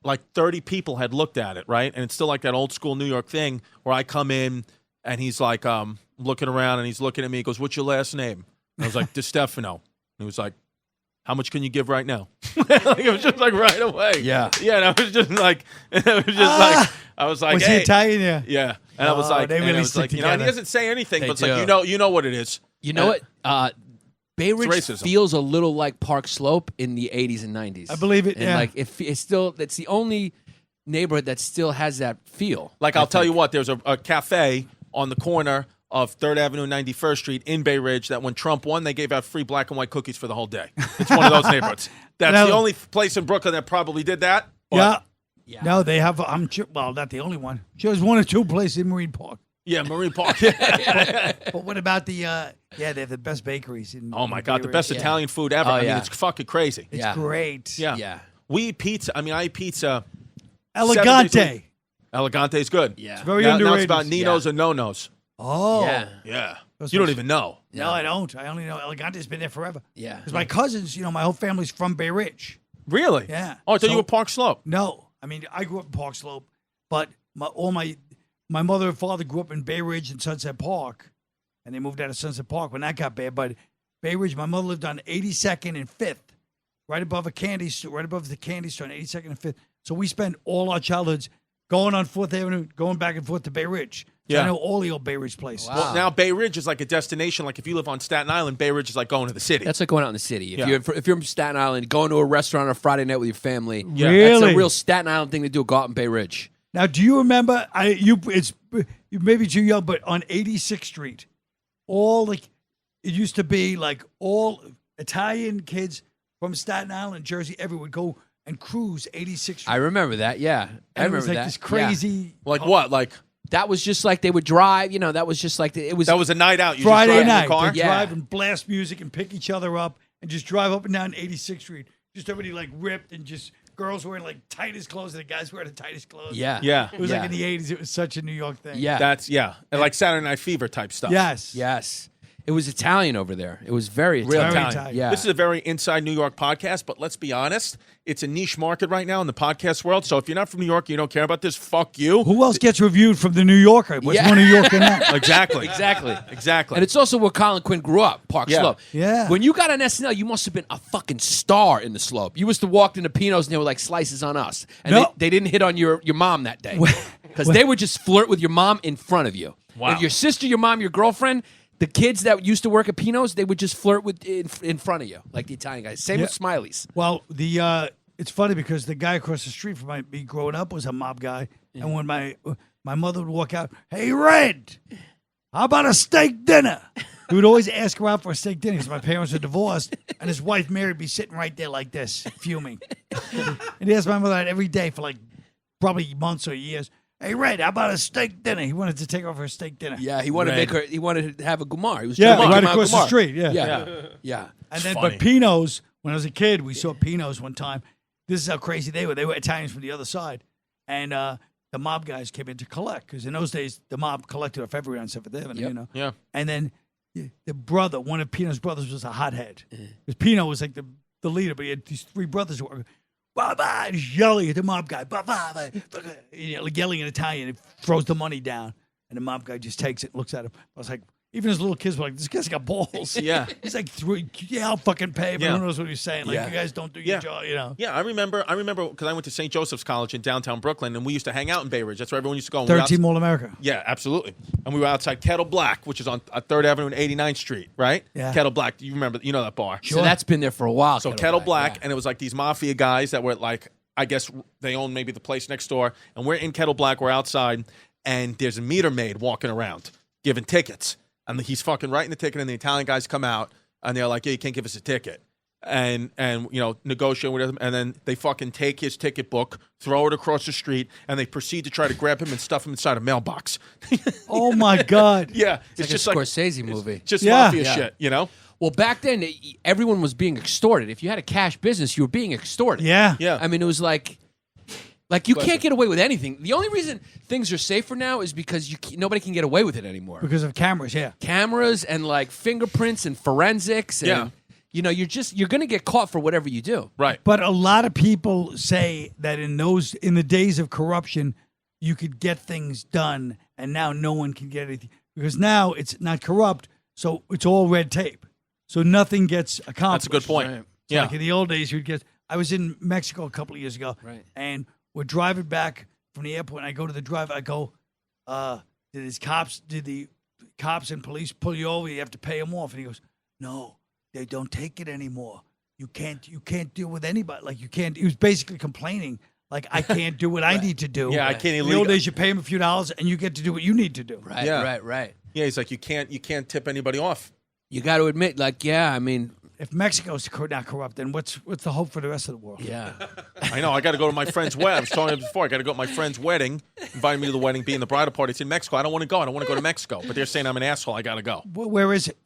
like 30 people had looked at it, right? And it's still like that old school New York thing where I come in and he's like looking around and he's looking at me. He goes, "What's your last name?" And I was like, "DeStefano." And he was like, "How much can you give right now?" Like, it was just like right away. Yeah. Yeah. And I was just like, I was like, Was hey. he Italian? Yeah. Yeah. And I was like, they and really I was stick like, and he together. doesn't say anything, They but it's do. like, you know what it is. You know what? Bay Ridge racism. feels a little like Park Slope in the 80s and 90s. I believe it, And yeah. like it's still that's the only neighborhood that still has that feel. Like, I'll tell you what, there's a cafe on the corner of 3rd Avenue and 91st Street in Bay Ridge that when Trump won, they gave out free black and white cookies for the whole day. It's one of those neighborhoods. That's No. the only place in Brooklyn that probably did that. But Yeah. No, they have. Well, not the only one. There's one or two places in Marine Park. Yeah, Marine Park. But what about the? They have the best bakeries in. Oh, my in God, Bay the best Ridge. Italian food ever. Oh, I mean, yeah. it's fucking crazy. It's Yeah. great. Yeah. Yeah. We eat pizza. I mean, I eat pizza. 7 days a Elegante. week. Elegante is good. Yeah. It's very Now it's underrated. about Ninos and No-Nos. Oh. Yeah. Yeah. Those You don't ones- even know. No, I don't. I only know Elegante's been there forever. Yeah. Because my cousins, my whole family's from Bay Ridge. Really? Yeah. Oh, I thought So- you were Park Slope. No, I mean I grew up in Park Slope, but my mother and father grew up in Bay Ridge and Sunset Park, and they moved out of Sunset Park when that got bad. But Bay Ridge, my mother lived on 82nd and 5th, right above the candy store on 82nd and 5th. So we spent all our childhoods going on 4th Avenue, going back and forth to Bay Ridge. So Yeah. I know all the old Bay Ridge places. Wow. Well, now Bay Ridge is like a destination. Like if you live on Staten Island, Bay Ridge is like going to the city. That's like going out in the city. If Yeah. you're from Staten Island, going to a restaurant on a Friday night with your family, Yeah. that's Really? a real Staten Island thing to do. Go out in Bay Ridge. Now, do you remember? You may be too young, but on 86th Street, it used to be like all Italian kids from Staten Island, Jersey, everyone would go and cruise 86th Street. I remember that. Yeah, I and it remember was like that. this Yeah. crazy like what? Like That was just like they would drive. That was just like it was. that was a night out. You Friday just drive night. in your car. They'd Yeah. drive and blast music and pick each other up and just drive up and down 86th Street. Just everybody like ripped and just girls wearing like tightest clothes and the guys wearing the tightest clothes. Yeah. Yeah. It was Yeah. like in the 80s. It was such a New York thing. Yeah. That's and like Saturday Night Fever type stuff. Yes. Yes. It was Italian over there. It was very Real Italian. Very Italian. Italian. Yeah. This is a very inside New York podcast, but let's be honest, it's a niche market right now in the podcast world. So if you're not from New York, you don't care about this, fuck you. Who else gets reviewed from the New Yorker? What's Yeah. more New York than that? Exactly. Exactly. Exactly. And it's also where Colin Quinn grew up, Park Yeah. Slope. Yeah. When you got on SNL, you must have been a fucking star in the Slope. You must have walked into Pino's and they were like slices on us. And No. they didn't hit on your mom that day. Because they would just flirt with your mom in front of you. Wow. If your sister, your mom, your girlfriend, the kids that used to work at Pino's, they would just flirt with in front of you, like the Italian guys. Same Yeah. with Smileys. Well, it's funny because the guy across the street from me growing up was a mob guy, and when my mother would walk out, "Hey, Red, how about a steak dinner?" He would always ask her out for a steak dinner because my parents were divorced, and his wife Mary would be sitting right there like this, fuming. And he asked my mother out every day for like probably months or years. "Hey, Red, how about a steak dinner?" He wanted to take her for a steak dinner. Yeah, he wanted to Red. make her. He wanted to have a gumar. He was Yeah, trying to right make across the Gumar. street. Yeah. Yeah. And then, funny. but Pino's, when I was a kid, we saw Pino's one time. This is how crazy they were. They were Italians from the other side. And the mob guys came in to collect because in those days, the mob collected off everywhere on 7th Avenue, Yep. you know. Yeah. And then the brother, one of Pino's brothers was a hothead. Because Pino was like the leader, but he had these three brothers who were bah, he's yelling at the mob guy, yelling in Italian. He throws the money down, and the mob guy just takes it and looks at him. I was like, even his little kids were like, "This guy's got balls." Yeah. He's like, I'll fucking pay, but Yeah. who knows what he's saying? Like, Yeah. you guys don't do Yeah. your job, you know. Yeah, I remember because I went to St. Joseph's College in downtown Brooklyn, and we used to hang out in Bay Ridge. That's where everyone used to go. And we were 13 Mall America. Yeah, absolutely. And we were outside Kettle Black, which is on 3rd Avenue and 89th Street, right? Yeah. Kettle Black. You know that bar. So that's been there for a while. So Kettle Black, yeah. and it was like these mafia guys that were like, I guess they own maybe the place next door, and we're in Kettle Black, we're outside, and there's a meter maid walking around giving tickets, and he's fucking writing the ticket, and the Italian guys come out, and they're like, "Yeah, you can't give us a ticket," and negotiate with him, and then they fucking take his ticket book, throw it across the street, and they proceed to try to grab him and stuff him inside a mailbox. Oh my God. Yeah, It's like just a Scorsese movie. just Yeah. mafia Yeah. shit, you know? Well, back then, everyone was being extorted. If you had a cash business, you were being extorted. Yeah. Yeah. I mean, it was like you can't get away with anything. The only reason things are safer now is because nobody can get away with it anymore. Because of cameras, yeah. Cameras and like fingerprints and forensics. And, you're going to get caught for whatever you do. Right. But a lot of people say that in the days of corruption, you could get things done, and now no one can get anything because now it's not corrupt, so it's all red tape. So nothing gets accomplished. That's a good point. Right. Yeah. Like in the old days, you'd get. I was in Mexico a couple of years ago, Right. and we're driving back from the airport. And I go to the drive. I go, did the cops and police pull you over? You have to pay them off. And he goes, no, they don't take it anymore. You can't deal with anybody. Like you can't. He was basically complaining. Like I can't do what I need to do. Yeah, I can't In the old days, you pay him a few dollars, and you get to do what you need to do. Right, Yeah. right. Yeah, he's like, you can't tip anybody off. You got to admit, I mean, If Mexico's not corrupt, then what's the hope for the rest of the world? yeah. I know. I got to go to my friend's wedding. I was telling you before. I got to go to my friend's wedding. Invited me to the wedding, be in the bridal party. It's in Mexico. I don't want to go. I don't want to go to Mexico. But they're saying I'm an asshole. I got to go. Where is it?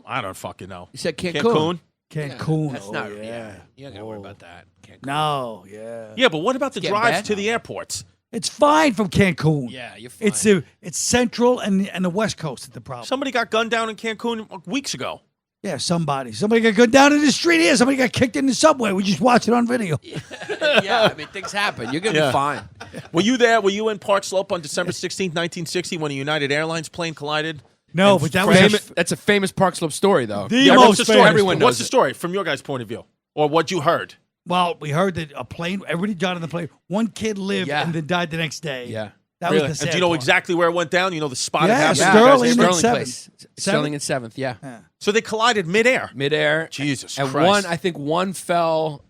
I don't fucking know. You said Cancun. Cancun? Cancun. That's Oh, not. yeah. Yeah. You don't got to worry about that. Cancun. No, yeah. Yeah, but what about the Getting drives bad to now. the airports? It's fine from Cancun. Yeah, you're fine. It's Central and the West Coast is the problem. Somebody got gunned down in Cancun weeks ago. Yeah, somebody got gunned down in the street here. Somebody got kicked in the subway. We just watched it on video. Yeah, I mean, things happen. You're going to be fine. Were you there? Were you in Park Slope on December 16th, 1960 when a United Airlines plane collided? No, but that was That's a famous Park Slope story, though. What's the story? Everyone knows What's the story from your guys' point of view? Or what you heard? Well, we heard that a plane, everybody died on the plane. One kid lived and then died the next day. Yeah. That Really? was the sad And do you know part. exactly where it went down? You know the spot Yeah, it happened? Sterling Sterling and Seventh. place. Sterling and 7th, yeah. So they collided midair. Midair. Jesus and Christ. I think one fell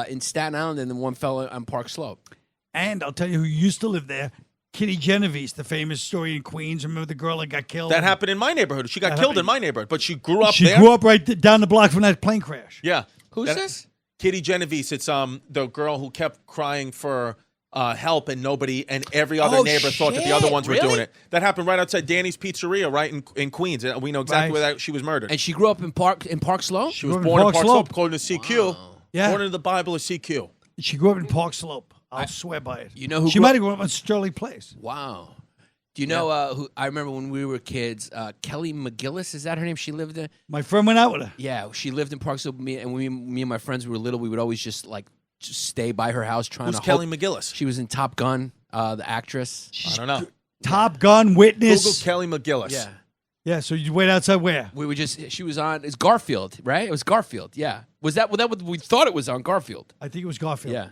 in Staten Island and then one fell on Park Slope. And I'll tell you who used to live there. Kitty Genovese, the famous story in Queens. Remember the girl that got killed? That happened in my neighborhood. She got killed in my neighborhood, but she grew up She there. grew up right down the block from that plane crash. Yeah. Who's this? Kitty Genovese. It's the girl who kept crying for help and nobody and every other neighbor thought that the other ones were doing it. That happened right outside Danny's Pizzeria, right in Queens. And we know exactly where she was murdered. And she grew up in Park Slope? She was born in Park Slope, according to CQ. Yeah. According to the Bible is CQ. She grew up in Park Slope. I'll swear by it. You know who she might have grown up on Sterling Place. Wow. Do you know who I remember when we were kids, Kelly McGillis, is that her name? She lived in My friend went out with her. Yeah, she lived in Park Slope. Me and my friends were little, we would always just stay by her house trying Who's to Kelly McGillis? She was in Top Gun, the actress. I don't know. Top Gun, Witness. Google Kelly McGillis. Yeah. Yeah, so you wait outside where? We were she was on, it's Garfield, right? It was Garfield, yeah. Was that what we thought it was on Garfield? I think it was Garfield. Yeah.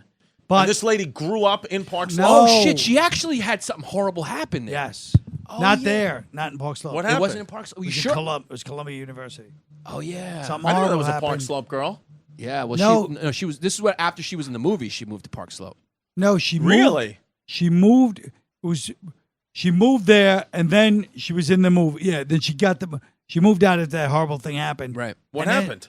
But And this lady grew up in Park Slope. No. Oh, shit, she actually had something horrible happen there. yes. Not there. Not in Park Slope. What It happened? wasn't in Park Slope. It You was, sure? it was Columbia University. Oh, yeah. Something I didn't know horrible that was a happened. Park Slope girl. Yeah, well, No. she was, this is what, after she was in the movie, she moved to Park Slope. No, she moved. Really? She moved. She moved there, and then she was in the movie. Yeah, then she moved out as that horrible thing happened. Right. What And then- happened?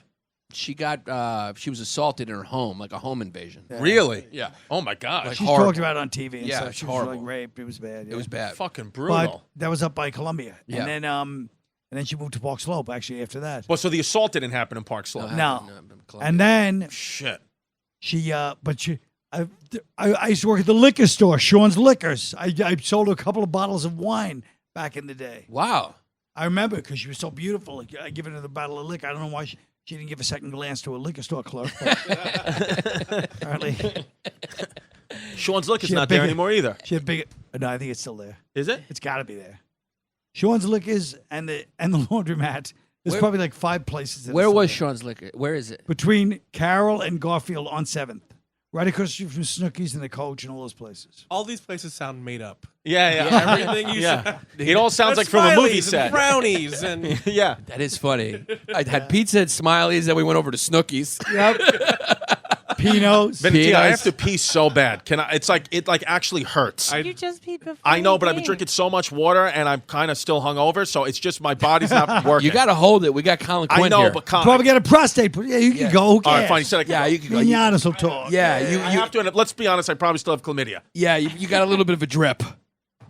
She got, she was assaulted in her home, like a home invasion. Really? Yeah. Oh my God. She's horrible. talked about it on TV. And Yeah, stuff. it's She was horrible. like raped. It was bad. It was bad. Fucking But brutal. that was up by Columbia. Yeah. And then she moved to Park Slope. Actually, after that. Well, so the assault didn't happen in Park Slope. No. Columbia. And then Shit. I used to work at the liquor store, Sean's Liquors. I sold her a couple of bottles of wine back in the day. Wow. I remember because she was so beautiful. I given her the bottle of liquor. I don't know why she didn't give a second glance to a liquor store clerk. But apparently, Sean's Liquor's She had not there bigger- anymore either. she had big. No, I think it's still there. Is it? It's got to be there. Sean's Liquors and the laundromat. There's probably like 5 places. that Where it's was still there. Sean's Liquor? Where is it? Between Carroll and Garfield on 7th. Right across the street from Snooki's and the Coach and all those places. All these places sound made up. Yeah. Everything you Yeah. said. It all sounds like There's from a movie Smileys set. and brownies and Yeah. That is funny. I had pizza at Smiley's, then we went over to Snooki's. Yep. Pino's. Benedictine, I Peanuts. have to pee so bad. Can I? It's like it actually hurts. You just peed before. I know, you but I've been came. drinking so much water and I'm kind of still hungover, so it's just my body's not working. You got to hold it. We got Colin Quinn I know, here. but Colin, Probably got a prostate. Yeah, you can Yeah. go. Who all cares? right, fine. You said I can Yeah, go. you can go. Me and Yannis will talk. Yeah, I have to. And let's be honest. I probably still have chlamydia. you got a little bit of a drip.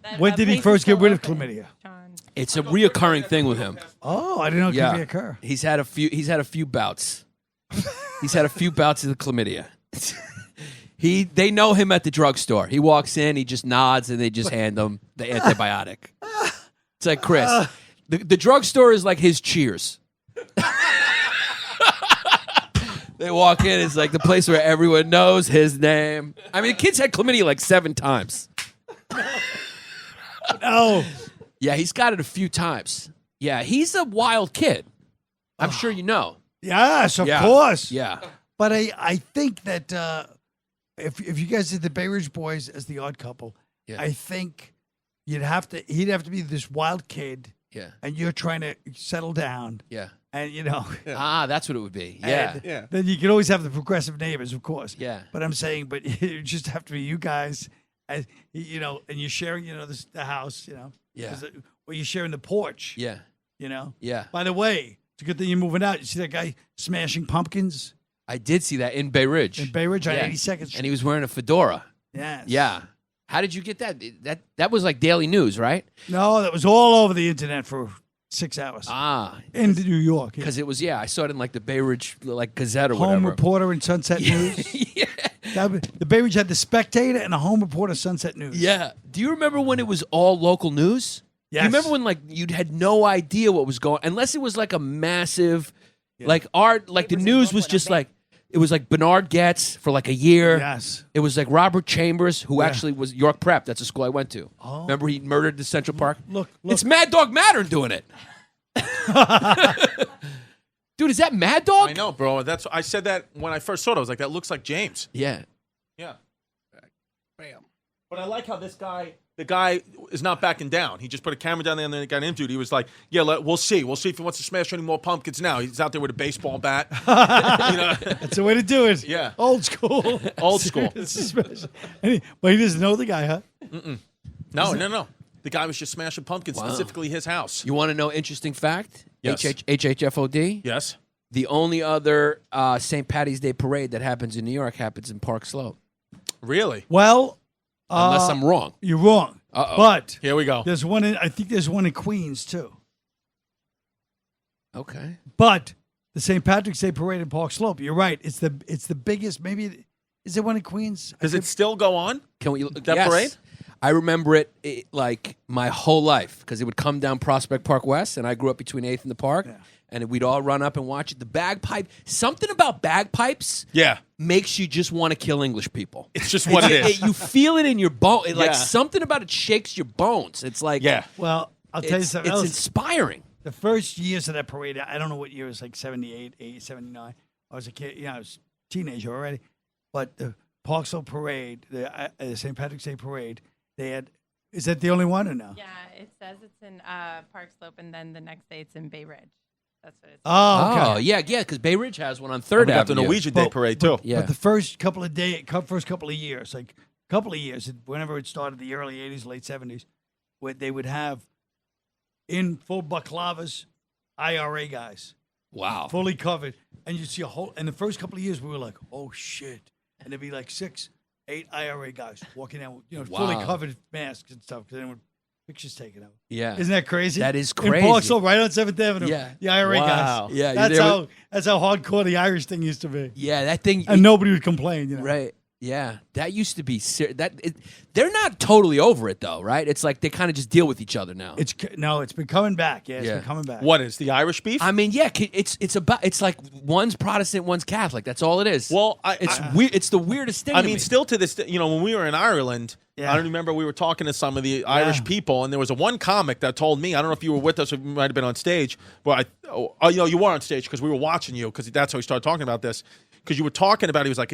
That, When did he place first is still get rid of open, chlamydia? John. It's a reoccurring thing with him. Oh, I didn't know it Yeah, could reoccur. he's had a few bouts. He's had a few bouts of the chlamydia. They know him at the drugstore. He walks in, he just nods, and they just hand him the antibiotic. It's like Chris. The drugstore is like his Cheers. They walk in, it's like the place where everyone knows his name. I mean, the kid's had chlamydia like 7 times. No. Yeah, he's got it a few times. Yeah, he's a wild kid. I'm sure you know. Yes, of Yeah. course. Yeah. But I think that if you guys did the Bay Ridge Boys as the odd couple, Yeah. I think he'd have to be this wild kid, Yeah. and you're trying to settle down, Yeah. and Ah, that's what it would be. Yeah. and Yeah. then you can always have the progressive neighbors, of course. Yeah. But I'm saying, but it just have to be you guys, and you're sharing, the house, Yeah. 'cause or you're sharing the porch, Yeah. Yeah. By the way, it's a good thing you're moving out. You see that guy smashing pumpkins I did see that in Bay Ridge. in Bay Ridge on Yeah. 82nd Street? And he was wearing a fedora. Yes. Yeah. How did you get that? That was like daily news, right? No, that was all over the internet for 6 hours Ah. in New York. Because it was, I saw it in like the Bay Ridge like Gazette or Home whatever. Reporter and Sunset News. Yeah. The Bay Ridge had the Spectator and the Home Reporter, Sunset News. Yeah. Do you remember when it was all local news? Yes. You remember when like you had no idea what was going unless it was like a massive Like the news was just like it was like Bernard Getz for like a year. Yes. It was like Robert Chambers, who actually was York Prep. That's a school I went to. Oh. Remember he murdered the Central Park? Look. It's Mad Dog Mattern doing it. Dude, is that Mad Dog? I know, bro. I said that when I first saw it. I was like, that looks like James. Yeah. Yeah. Bam. But I like how the guy is not backing down. He just put a camera down there and then got interviewed. He was like, yeah, we'll see. We'll see if he wants to smash any more pumpkins now. He's out there with a baseball bat. That's the way to do it. Yeah. Old school. Old school. But he doesn't know the guy, huh? No. The guy was just smashing pumpkins, specifically his house. You want to know interesting fact? Yes. HHFOD? Yes. The only other St. Patty's Day parade that happens in New York happens in Park Slope. Really? Well, Unless I'm wrong. You're wrong. Uh-oh. But here we go. There's one. I think there's one in Queens too. Okay. But the St. Patrick's Day parade in Park Slope. You're right. It's the biggest. Maybe is there one in Queens? Does it still go on? Can we that yes. parade? I remember it like my whole life because it would come down Prospect Park West, and I grew up between 8th and the Park, and we'd all run up and watch it. The bagpipe, something about bagpipes, makes you just want to kill English people. It's just what it is. You feel it in your bone. Like something about it shakes your bones. It's like Well, I'll tell you something else. It's inspiring. The first years of that parade, I don't know what year it was, like 78, 80, 79. I was a kid. I was a teenager already. But the Park Slope parade, the St. Patrick's Day parade. They had. Is that the only one or no? Yeah, it says it's in Park Slope, and then the next day it's in Bay Ridge. That's what it's. Oh, okay. Oh, yeah, because Bay Ridge has one on 3rd Avenue. Got the Norwegian Day parade too. But the first couple of years, whenever it started, the early '80s, late '70s, where they would have in full balaclavas, IRA guys. Wow. Fully covered, and you see a whole. And the first couple of years, we were like, "Oh shit!" And there'd be like 6, 8 IRA guys walking out, fully covered masks and stuff, because they were pictures taken out. Yeah, isn't that crazy? That is crazy. In Park Slope, right on 7th Avenue. Yeah, the IRA guys. Yeah, that's how hardcore the Irish thing used to be. Yeah, that thing, and nobody would complain. Right. Yeah, that used to be they're not totally over it though, right? It's like they kind of just deal with each other now. It's been coming back. Yeah, it's been coming back. What is the Irish beef? I mean, yeah, it's like one's Protestant, one's Catholic. That's all it is. Well, it's weird. It's the weirdest thing. I mean, still to this, when we were in Ireland, Yeah. I don't remember we were talking to some of the Irish people, and there was one comic that told me, I don't know if you were with us or you might have been on stage, but you were on stage because we were watching you, because that's how we started talking about this. Because you were talking about, he was like,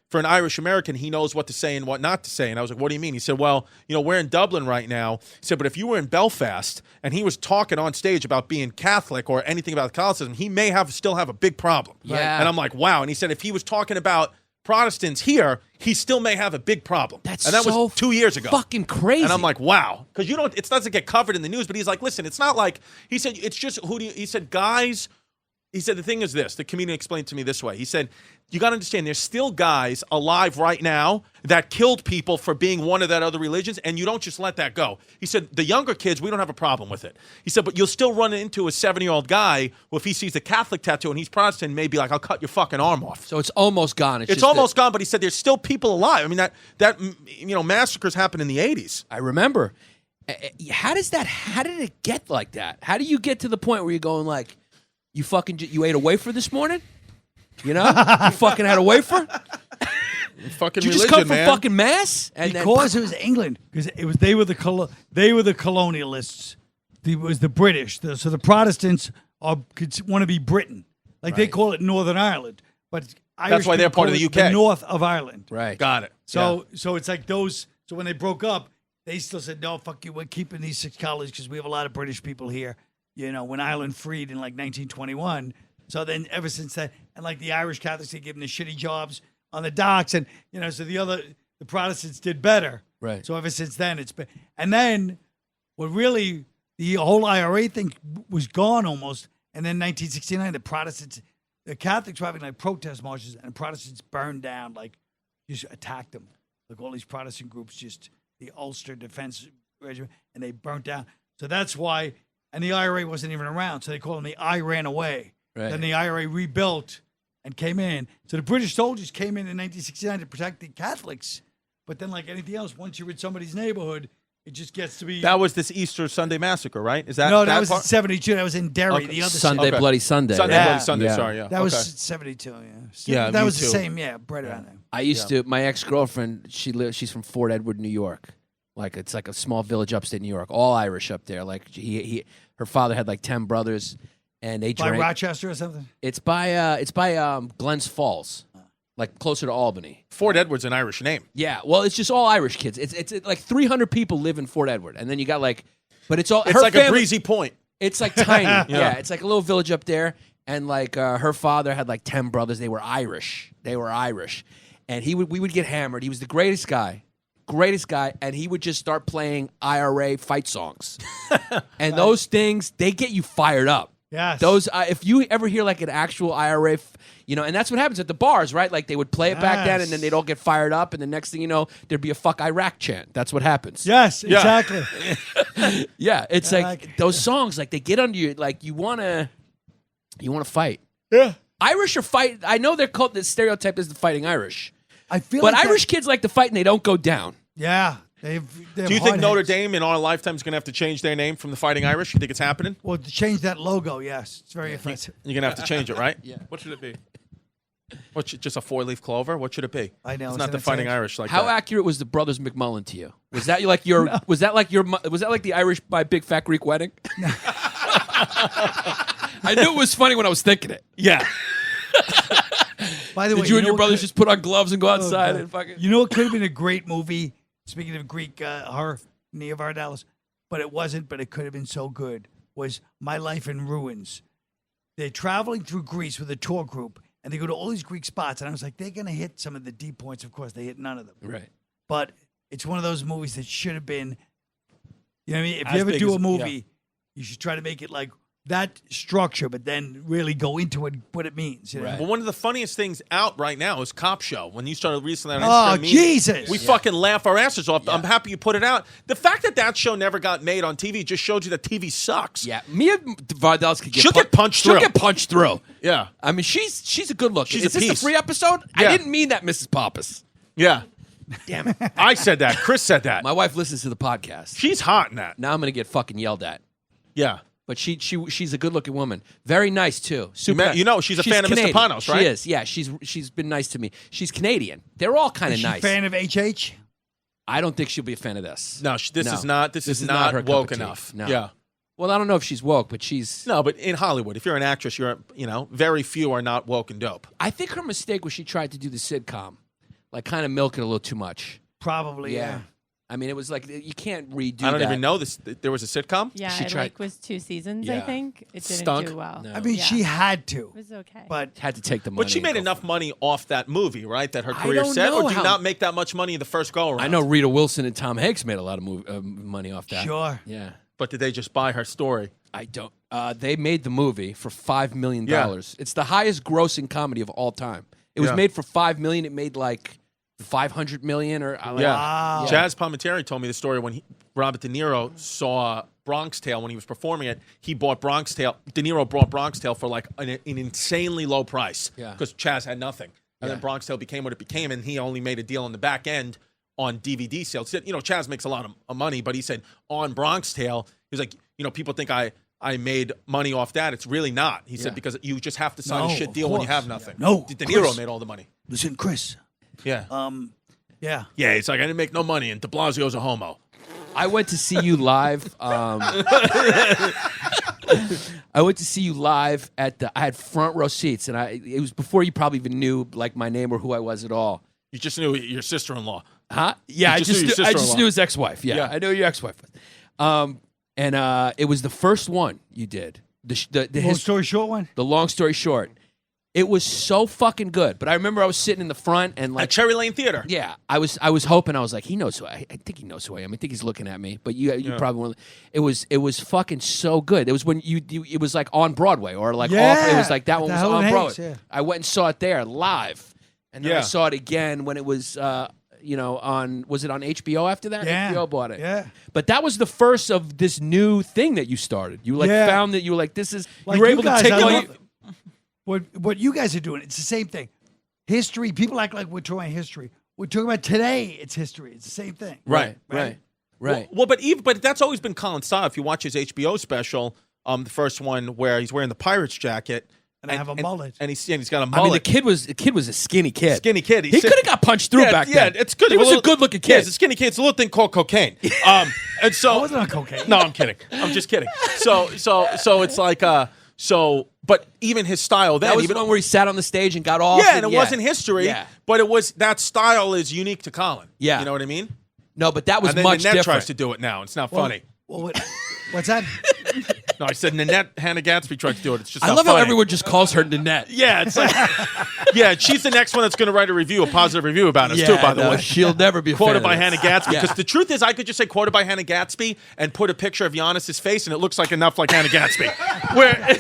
for an Irish American, he knows what to say and what not to say. And I was like, what do you mean? He said, well, we're in Dublin right now. He said, but if you were in Belfast and he was talking on stage about being Catholic or anything about Catholicism, he may still have a big problem. Yeah. And I'm like, wow. And he said, if he was talking about Protestants here, he still may have a big problem. That was 2 years ago. Fucking crazy. And I'm like, wow. Because it doesn't get covered in the news, but he's like, listen, it's not like, he said, it's just, he said, guys, he said, the thing is this, the comedian explained to me this way. He said, you got to understand, there's still guys alive right now that killed people for being one of that other religions, and you don't just let that go. He said, the younger kids, we don't have a problem with it. He said, but you'll still run into a 70-year-old guy who, if he sees a Catholic tattoo and he's Protestant, may be like, I'll cut your fucking arm off. So it's almost gone. It's almost gone, but he said there's still people alive. I mean, that massacres happened in the 80s. I remember. How did it get like that? How do you get to the point where you're going like, you ate a wafer this morning? You fucking had a wafer? Fucking Did you religion, just come from man. fucking mass? And because it was England, because they were the colonialists. It was the British. So the Protestants want to be Britain, they call it Northern Ireland, but Irish that's why they're people part of call the it UK, the north of Ireland. Right, got it. So it's like those. So when they broke up, they still said, "No, fuck you. We're keeping these 6 colonies because we have a lot of British people here." When Ireland freed in 1921. So then ever since that, and the Irish Catholics, they give them the shitty jobs on the docks, and so the Protestants did better. Right. So ever since then, it's been, and then what really the whole IRA thing was gone almost, and then 1969, the Catholics were having protest marches, and the Protestants burned down, just attacked them, all these Protestant groups, just the Ulster Defense Regiment, and they burnt down. So that's why. And the IRA wasn't even around, so they called them the I ran away. Right. Then the IRA rebuilt and came in. So the British soldiers came in 1969 to protect the Catholics. But then, like anything else, once you're in somebody's neighborhood, It just gets to be. That was this Easter Sunday massacre, right? Is that no, that was in part? 72. That was in Derry. Okay. The other Sunday, city. Bloody Sunday. Sunday, Yeah. Bloody Sunday. Yeah. Sorry, yeah. That was Okay. 72. Yeah. Yeah, that me was too. the same. Yeah, right around there. I used to. My ex-girlfriend, she's from Fort Edward, New York. Like it's like a small village upstate New York, all Irish up there. Like her father had like 10 brothers, and they By drank. Rochester or something. It's by Glens Falls, like closer to Albany. Fort Edward's an Irish name. Yeah, well, it's just all Irish kids. It's like 300 people live in Fort Edward, and then you got like, but it's all It's her like family, a breezy point. It's like tiny. Yeah, it's like a little village up there, and like her father had like 10 brothers. They were Irish, and we would get hammered. He was the greatest guy, and he would just start playing IRA fight songs, and those things they get you fired up. Yes. Those, if you ever hear like an actual IRA, and that's what happens at the bars, right? Like they would play it back then, and then they'd all get fired up, and the next thing you know, there'd be a "fuck Iraq" chant. That's what happens. Yes, exactly. Yeah, it's I like, like it. those songs, like they get under you, like you wanna fight. Yeah. Irish are fight. I know they're called, the stereotype is the fighting Irish, I feel but like Irish kids like to fight and they don't go down. Yeah. They're Do you think Notre Dame in our lifetime is going to have to change their name from the Fighting Irish? You think it's happening? Well, to change that logo, yes. It's very offensive. You're going to have to change it, right? Yeah. What should it be? Just a 4-leaf clover? What should it be? I know, It's isn't not the it Fighting strange? Irish like How that. accurate was the Brothers McMullen to you? Was that like your? Was that like the Irish by Big Fat Greek Wedding? I knew it was funny when I was thinking it. Yeah. By the way, Did you and your know what brothers could- just put on gloves and go Oh, outside God. and fucking? You know what could have been a great movie? Speaking of Greek horror, Nia Vardalos, but it wasn't. But it could have been so good. Was My Life in Ruins? They're traveling through Greece with a tour group, and they go to all these Greek spots. And I was like, they're gonna hit some of the deep points. Of course, they hit none of them. Right. But it's one of those movies that should have been. You know what I mean? If As you ever big do as- a movie, you should try to make it like that structure, but then really go into it, what it means. You know? Right. Well, one of the funniest things out right now is Cop Show. When you started recently on Oh, Instagram, Jesus. we fucking laugh our asses off. I'm happy you put it out. The fact that show never got made on TV just showed you that TV sucks. Yeah, Mia Vardalos could get She'll get punched She'll through. get punched through. Yeah. I mean, she's a good look. She's Is a this piece. the free episode? Yeah. I didn't mean that, Mrs. Pappas. Yeah. Damn it. I said that. Chris said that. My wife listens to the podcast. She's hot in that. Now I'm gonna get fucking yelled at. Yeah. But she's a good looking woman. Very nice too. Super. You know she's a fan of Mr. Canadian. Panos, right? She is. Yeah, she's been nice to me. She's Canadian. They're all kind Is of she a nice. fan of HH? I don't think she'll be a fan of this. No, this No. is not. This is not her cup woke of tea. enough. No. Yeah. Well, I don't know if she's woke, but she's. No, but in Hollywood, if you're an actress, very few are not woke and dope. I think her mistake was she tried to do the sitcom, like kind of milk it a little too much. Probably, yeah. I mean, it was like you can't redo. I don't that. even know this. There was a sitcom. Yeah, She it tried- like was 2 seasons. I Yeah. think it didn't Stunk? do well. No. I mean, Yeah. she had to, It was okay. but Had to take the money. But she and made go enough for it. money off that movie, right? That her I career don't set, or know do you how- not make that much money in the first go around? I know Rita Wilson and Tom Hanks made a lot of money off that. sure. Yeah. But did they just buy her story? I don't. They made the movie for $5 million. Yeah. It's the highest grossing comedy of all time. It was Yeah. made for $5 million. It made like $500 million or Yeah. Wow. Jazz Palminteri told me the story when Robert De Niro saw Bronx Tale when he was performing it. He bought Bronx Tale. De Niro bought Bronx Tale for like an insanely low price. Yeah. Because Chaz had nothing. And Yeah. then Bronx Tale became what it became, and he only made a deal on the back end on DVD sales. He said, Chaz makes a lot of money, but he said on Bronx Tale, he was like, people think I made money off that. It's really not. He Yeah. said, because you just have to sign No, a shit of deal when you course. have nothing. No, De Niro Chris. made all the money. Listen, Chris. Yeah. Yeah. Yeah, it's like I didn't make no money, and De Blasio's a homo. I went to see you live. I went to see you live I had front row seats, and it was before you probably even knew like my name or who I was at all. You just knew your sister-in-law. Huh? Yeah, You just knew your I just sister-in-law. knew his ex-wife. Yeah, Yeah. I knew your ex-wife. And it was the first one you did. Long story short one? The long story short, it was so fucking good. But I remember I was sitting in the front and At like, Cherry Lane Theater. yeah, I was hoping. I was like, he knows who I think he knows who I am. I think he's looking at me. But you probably won't. It was fucking so good. It was when it was like on Broadway or like off. It was like that one the was Helen on Hayes, Broadway. yeah. I went and saw it there live, and then I Yeah. saw it again when it was. Was it on HBO after that? Yeah. HBO bought it. Yeah. But that was the first of this new thing that you started. You Yeah. found that you were like, this is, Like you were you able guys, to take I all love you. What you guys are doing, it's the same thing. History, people act like we're talking history. We're talking about today, it's history. It's the same thing. Right. Right. Well, but that's always been Colin's style. If you watch his HBO special, the first one where he's wearing the Pirates jacket. And I have a mullet. And he's got a mullet. I mean, the kid was a skinny kid. Skinny kid. He could have got punched through back then. Yeah, it's good. He was a good-looking kid. Yeah, it's a skinny kid. It's a little thing called cocaine. And so I wasn't on cocaine. No, I'm kidding. I'm just kidding. So it's like but even his style then. That was even the one where he sat on the stage and got off. Yeah, and it wasn't history. Yeah. But it was that style is unique to Colin. Yeah. You know what I mean? No, but that was and then much Nanette different. tries to do it now. It's not funny. Well, what's that? No, I said Nanette Hannah Gadsby tried to do it. It's just I not love funny. how everyone just calls her Nanette. Yeah, it's like yeah, she's the next one that's going to write a positive review about us too. By the way, she'll never be a quoted fan by of Hannah this. Gadsby. Yeah. Because the truth is, I could just say quoted by Hannah Gadsby and put a picture of Yannis's face, and it looks like enough like Hannah Gadsby. Where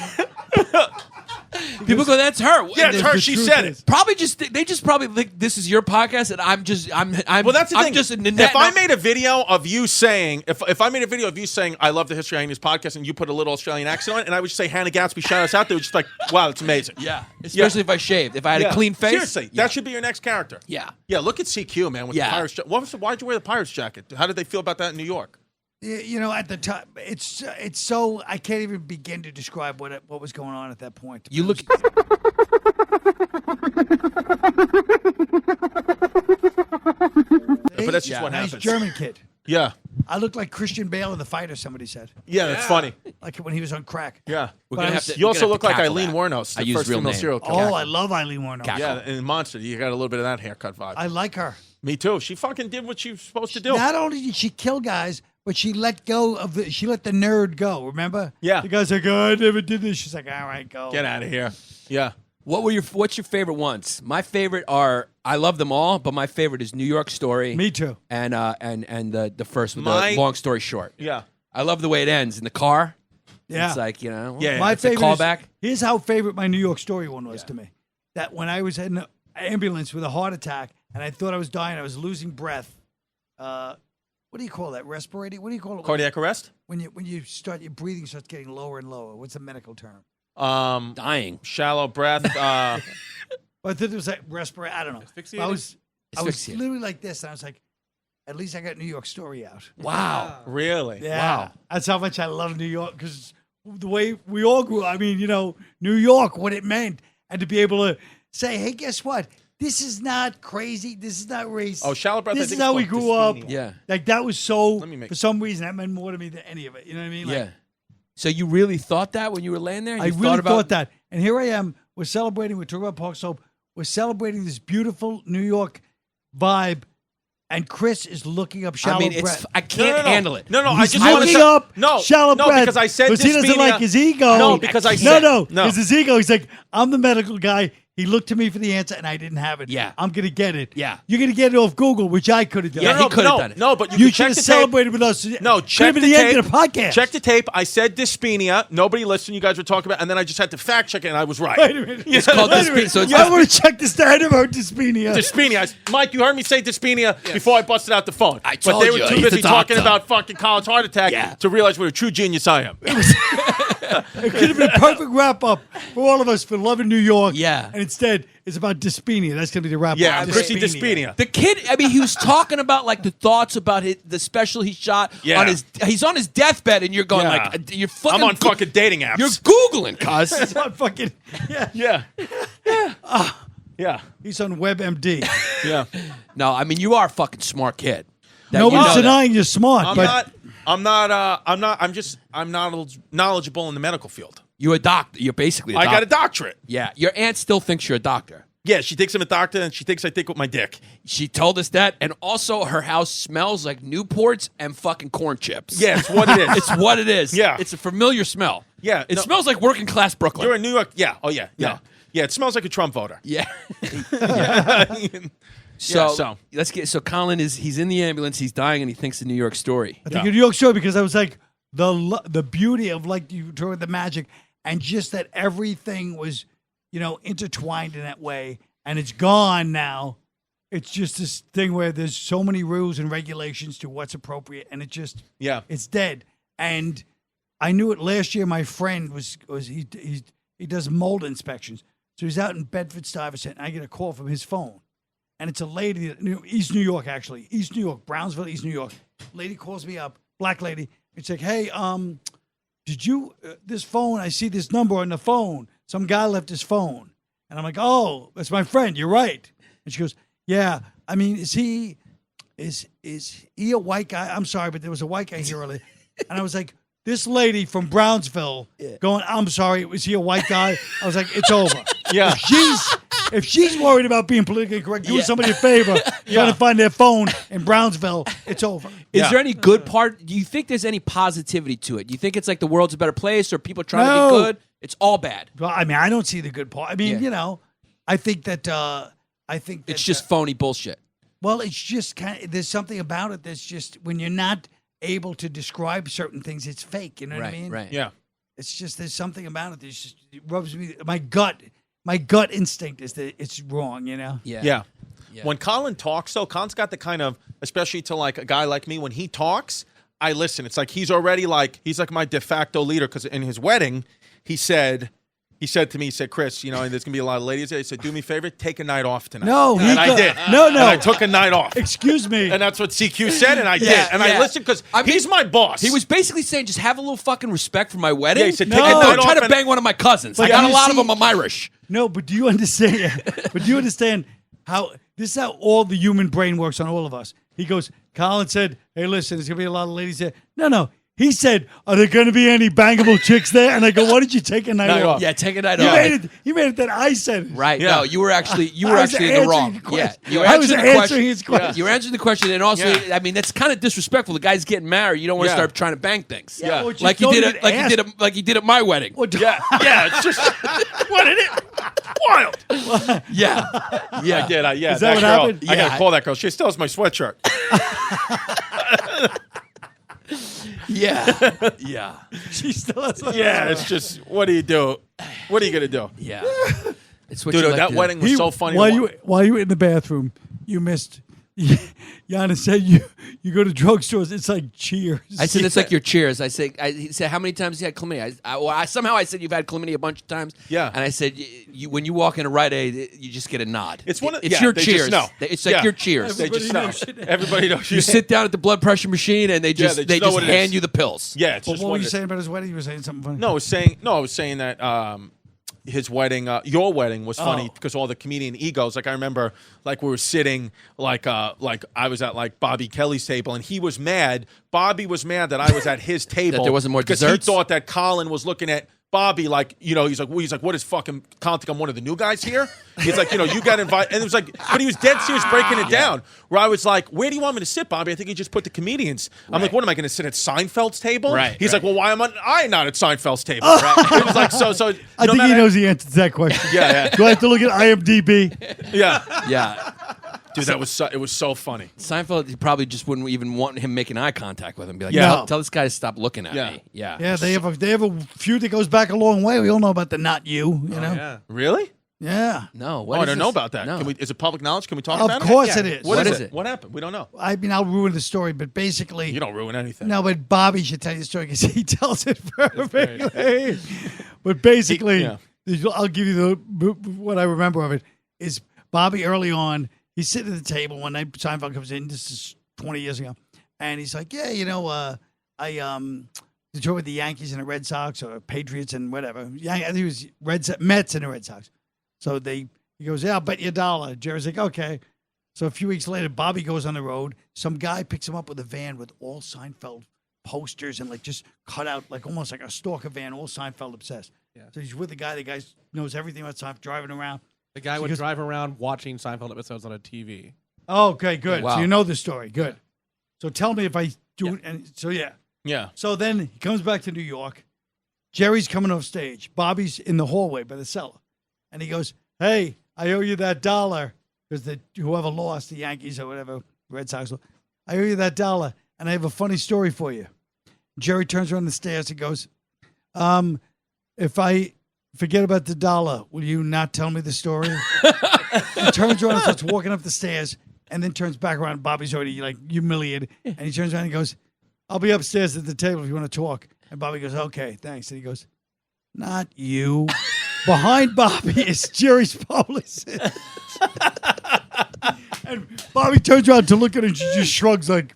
People go, that's her. yeah, it's her. the She truth said is- it. Probably they just probably think this is your podcast, and I'm Well, that's the I'm thing. just a Nanette. If I made a video of you saying, if I made a video of you saying, I love the History of Hyenas podcast, and you put a little Australian accent on it, and I would just say Hannah Gadsby, shout us out, they would just be like, wow, that's amazing. yeah, especially if I shaved, if I had Yeah. a clean face. Seriously, yeah. that should be your next character. Yeah. Yeah, look at CQ, man, with Yeah. the Pirates jacket. Why'd you wear the Pirates jacket? How did they feel about that in New York? You know, at the time, it's so I can't even begin to describe what was going on at that point. You look. But that's just what nice happens. German kid. Yeah. I look like Christian Bale in The Fighter. Somebody said, Yeah, that's funny. like when he was on crack. Yeah. We're But gonna I have was- to. You we're also gonna have look to like cackle Eileen that. Wuornos, I the use first real female name. serial Oh, killer. I love Eileen Wuornos. Cackle. Yeah, in Monster, you got a little bit of that haircut vibe. I like her. Me too. She fucking did what she was supposed to do. Not only did she kill guys, but she let go of she let the nerd go. Remember? Yeah. The guy's like, oh, I never did this. She's like, all right, go. Get out of here. Yeah. What's your favorite ones? My favorite are, I love them all, but my favorite is New York Story. Me too. And the first one, My- the long story short. Yeah. I love the way it ends in the car. Yeah. It's like, you know, Yeah, My it's a favorite. callback. Here's how favorite my New York Story one was to me. That when I was in an ambulance with a heart attack and I thought I was dying, I was losing breath. What do you call that? Respirating? What do you call it? Cardiac arrest? When you start, your breathing starts getting lower and lower. What's the medical term? Dying. Shallow breath. Well, I thought it was like respirate. I don't know. I was Asphyxiate. literally like this, and I was like, at least I got New York Story out. Wow. Really? Yeah. Wow. That's how much I love New York, because the way we all grew. I mean, you know, New York, what it meant, and to be able to say, hey, guess what? This is not crazy. This is not racist. Oh, shallow breath. I This think is how it's we called grew up. dyspnea. Yeah. Like that was so. Let me make- For some reason, that meant more to me than any of it. You know what I mean? Like, Yeah. So you really thought that when you were laying there? I You really about thought that. And here I am. We're celebrating. We're talking about Park Slope. We're celebrating this beautiful New York vibe. And Chris is looking up shallow I mean, breath. I can't handle it. No, I He's just want looking to up no, shallow no, breath because I said he doesn't dyspnea. like his ego. No, because I no, said no, no. because his ego. He's like, I'm the medical guy. He looked to me for the answer, and I didn't have it. Yeah. I'm gonna get it. Yeah. You're gonna get it off Google, which I could have done. Yeah, he could have no, done it. No, but You can should check have the tape. celebrated with us. No, Could check have been the the tape. end of the podcast. Check the tape. I said dyspnea. Nobody listened. You guys were talking about, and then I just had to fact check it, and I was right. Wait a minute. It's called Wait a dyspnea. minute. So it's I want to check this. I never heard dyspnea. Dyspnea. Mike, you heard me say dyspnea before I busted out the phone. I but told they were you, too he's busy the talking doctor. about fucking Colin's heart attack Yeah. to realize what a true genius I am. It could have been a perfect wrap up for all of us for loving New York. Yeah. And instead, it's about dyspnea. That's going to be the wrap Yeah, up. Chrissy dyspnea. The kid, I mean, he was talking about like the thoughts about the special he shot Yeah. on his. He's on his deathbed, and you're going Yeah. like, you're fucking. I'm on fucking dating apps. You're googling, cuz. It's not fucking. Yeah. yeah. Yeah. He's on WebMD. Yeah. No, I mean you are a fucking smart kid. That No you one's know that. denying you're smart, I'm but not knowledgeable in the medical field. You're a doctor. You're basically a I doctor. got a doctorate. Yeah, your aunt still thinks you're a doctor. Yeah, she thinks I'm a doctor, and she thinks I think with my dick. She told us that, and also her house smells like Newports and fucking corn chips. Yeah, it's what it is. It's what it is. Yeah. It's a familiar smell. Yeah, It no. smells like working class Brooklyn. You're in New York. Yeah. Oh, yeah. Yeah. No. Yeah, it smells like a Trump voter. yeah. So- So let's get. So Colin he's in the ambulance. He's dying, and he thinks the New York story. I think a New York story, because I was like the beauty of, like you talking the magic, and just that everything was, you know, intertwined in that way, and it's gone now. It's just this thing where there's so many rules and regulations to what's appropriate, and it's dead. And I knew it last year. My friend he does mold inspections, so he's out in Bedford Stuyvesant, and I get a call from his phone. and it's a lady, East New York, actually. East New York, Brownsville, East New York. Lady calls me up, black lady. It's like, hey, did you, this phone, I see this number on the phone. Some guy left his phone. And I'm like, oh, that's my friend. You're right. And she goes, yeah. I mean, is he a white guy? I'm sorry, but there was a white guy here earlier. And I was like, this lady from Brownsville going, I'm sorry, was he a white guy? I was like, it's over. Yeah. If she's worried about being politically correct, doing somebody a favor, trying to find their phone in Brownsville, it's over. Is there any good part? Do you think there's any positivity to it? Do you think it's like the world's a better place or people trying to be good? It's all bad. Well, I mean, I don't see the good part. I mean, I think that it's just phony bullshit. Well, it's just kind of, there's something about it that's just, when you're not able to describe certain things, it's fake. You know what I mean? Right. Yeah. It's just, there's something about it. It rubs me. My gut instinct is that it's wrong. Yeah. When Colin talks, though, Colin's got the kind of, especially to like a guy like me, when he talks, I listen. It's like he's already like, he's like my de facto leader, because in his wedding, he said to me, Chris, there's going to be a lot of ladies there. He said, do me a favor, take a night off tonight. No, and I did. No. And I took a night off. Excuse me. And that's what CQ said, and I did. And I listened because he's my boss. He was basically saying, just have a little fucking respect for my wedding. Yeah, he said, take a and night don't try off to bang one of my cousins. But I got a you lot of see- them. I'm Irish. No, but do you understand how this is how all the human brain works on all of us? He goes, Colin said, hey, listen, there's going to be a lot of ladies there. No. He said, are there going to be any bangable chicks there? And I go, why did you take a night off? Yeah, take a night You off. made it that I said it. Right. Yeah. No, you were actually in I was the answering wrong. the question. Yeah. You I was answered the answering his question. You answered the question, and also, Yeah. I mean, that's kind of disrespectful. The guy's getting married. You don't want to Yeah. start trying to bang things. Yeah. Well, just Like you don't did even it. Like you did at my wedding. Yeah, it's just, what is it? Wild. Yeah. I did. Is that that what girl. happened? I got Yeah. to call that girl. She still has my sweatshirt. Yeah. Yeah. She still has Yeah, it's just, what do you do? What are you going to do? Yeah. It's what Dude, you like that to do. wedding was so funny. While you were in the bathroom, you missed. Yannis said you go to drugstores. It's like Cheers. I said it's like your Cheers. I said how many times you had chlamydia? Somehow I said you've had chlamydia a bunch of times. Yeah. And I said when you walk in a Rite Aid, you just get a nod. It's one of it's yeah, your they Cheers. Just know. It's like your Cheers. They just know. Everybody knows. You sit down at the blood pressure machine and they just they know what it hand is. you the pills. Yeah, it's But just what were you it is. saying about his wedding? You were saying something funny. No, I was saying that his wedding, your wedding was funny because all the comedian egos. Like I remember, like we were sitting, like I was at like Bobby Kelly's table, and he was mad. Bobby was mad that I was at his table there wasn't more because desserts? he thought that Colin was looking at Bobby like, he's like, what is fucking Colin think I'm one of the new guys here? He's like, you got invited, and it was like, but he was dead serious breaking it down. Where I was like, where do you want me to sit, Bobby? I think he just put the comedians. I'm like, what am I going to sit at Seinfeld's table? Right, He's right. like, well, why am I not at Seinfeld's table? It was like so. I think he knows the answer to that question. Yeah. Do I have to look at IMDb? Yeah, Yeah. dude, it was so funny. Seinfeld, he probably just wouldn't even want him making eye contact with him. Be like, Yeah. tell this guy to stop looking at Yeah. me. Yeah. Yeah, they have a feud that goes back a long way. We all know about the not you. You know. Yeah. Really? Yeah. No. I don't know about that. No. Is it public knowledge? Can we talk Of about it? course it is. What What is is it? it? What happened? We don't know. I mean, I'll ruin the story, but basically, You don't ruin anything. no. But Bobby should tell you the story because he tells it perfectly. But basically, I'll give you what I remember of it is Bobby early on. He's sitting at the table one night. Seinfeld comes in. This is 20 years ago, and he's like, "Yeah, I toured with the Yankees and the Red Sox or Patriots and whatever. Yeah, I think it was Mets and the Red Sox. So he goes, yeah, I'll bet you $1. Jerry's like, okay. So a few weeks later, Bobby goes on the road. Some guy picks him up with a van with all Seinfeld posters and like just cut out like almost like a stalker van, all Seinfeld obsessed. Yeah. So he's with the guy. The guy knows everything about Seinfeld, driving around. The guy would drive around watching Seinfeld episodes on a TV. Oh, okay, good. Wow. So you know the story. Good. So tell me if I do it. And so, yeah. Yeah. So then he comes back to New York. Jerry's coming off stage. Bobby's in the hallway by the cellar. And he goes, hey, I owe you that $1. Because whoever lost, the Yankees or whatever, Red Sox, I owe you that $1. And I have a funny story for you. Jerry turns around the stairs and goes, if I forget about the $1, will you not tell me the story? He turns around and starts walking up the stairs and then turns back around. Bobby's already like humiliated. And he turns around and goes, I'll be upstairs at the table if you want to talk. And Bobby goes, okay, thanks. And he goes, not you. Behind Bobby is Jerry's publicist. Bobby turns around to look at her and she just shrugs like,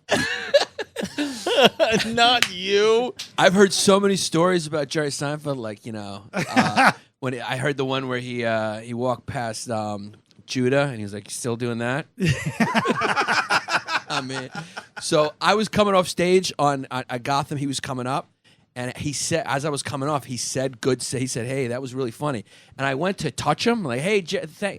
Not you. I've heard so many stories about Jerry Seinfeld. Like when I heard the one where he walked past Judah and he was like, "You still doing that?" I mean, so I was coming off stage on Gotham. He was coming up. And he said, as I was coming off, he said, he said, "Hey, that was really funny." And I went to touch him, like, "Hey,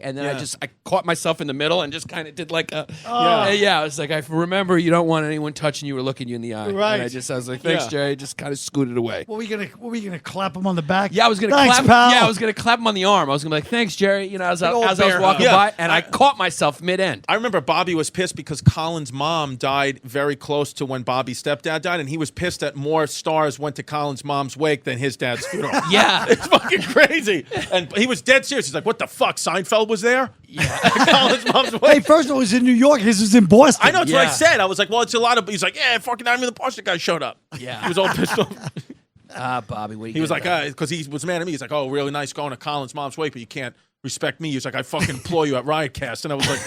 and then I caught myself in the middle and just kind of did like a, I was like, I remember you don't want anyone touching you or looking you in the eye. Right. And I was like, "Thanks, Jerry." Just kind of scooted away. What were we gonna clap him on the back? Yeah, I was gonna Thanks, clap. pal. Yeah, I was gonna clap him on the arm. I was gonna be like, "Thanks, Jerry." You know, as I was bear walking hug. by, and I caught myself mid-end. I remember Bobby was pissed because Colin's mom died very close to when Bobby's stepdad died, and he was pissed that more stars went to Colin's mom's wake than his dad's funeral. Yeah. It's fucking crazy. And he was dead serious. He's like, "What the fuck? Seinfeld was there?" Yeah. Colin's mom's Hey, wake. first of all, it was in New York. His was in Boston. I know, that's what I Yeah. said. I was like, well, it's a lot of. He's like, "Yeah, fucking not even the Boston guy showed up." Yeah. He was all pissed off. Bobby, what are you He was like, getting at? because he was mad at me. He's like, "Oh, really nice going to Colin's mom's wake, but you can't respect me." He was like, "I fucking employ you at Riotcast," and I was like,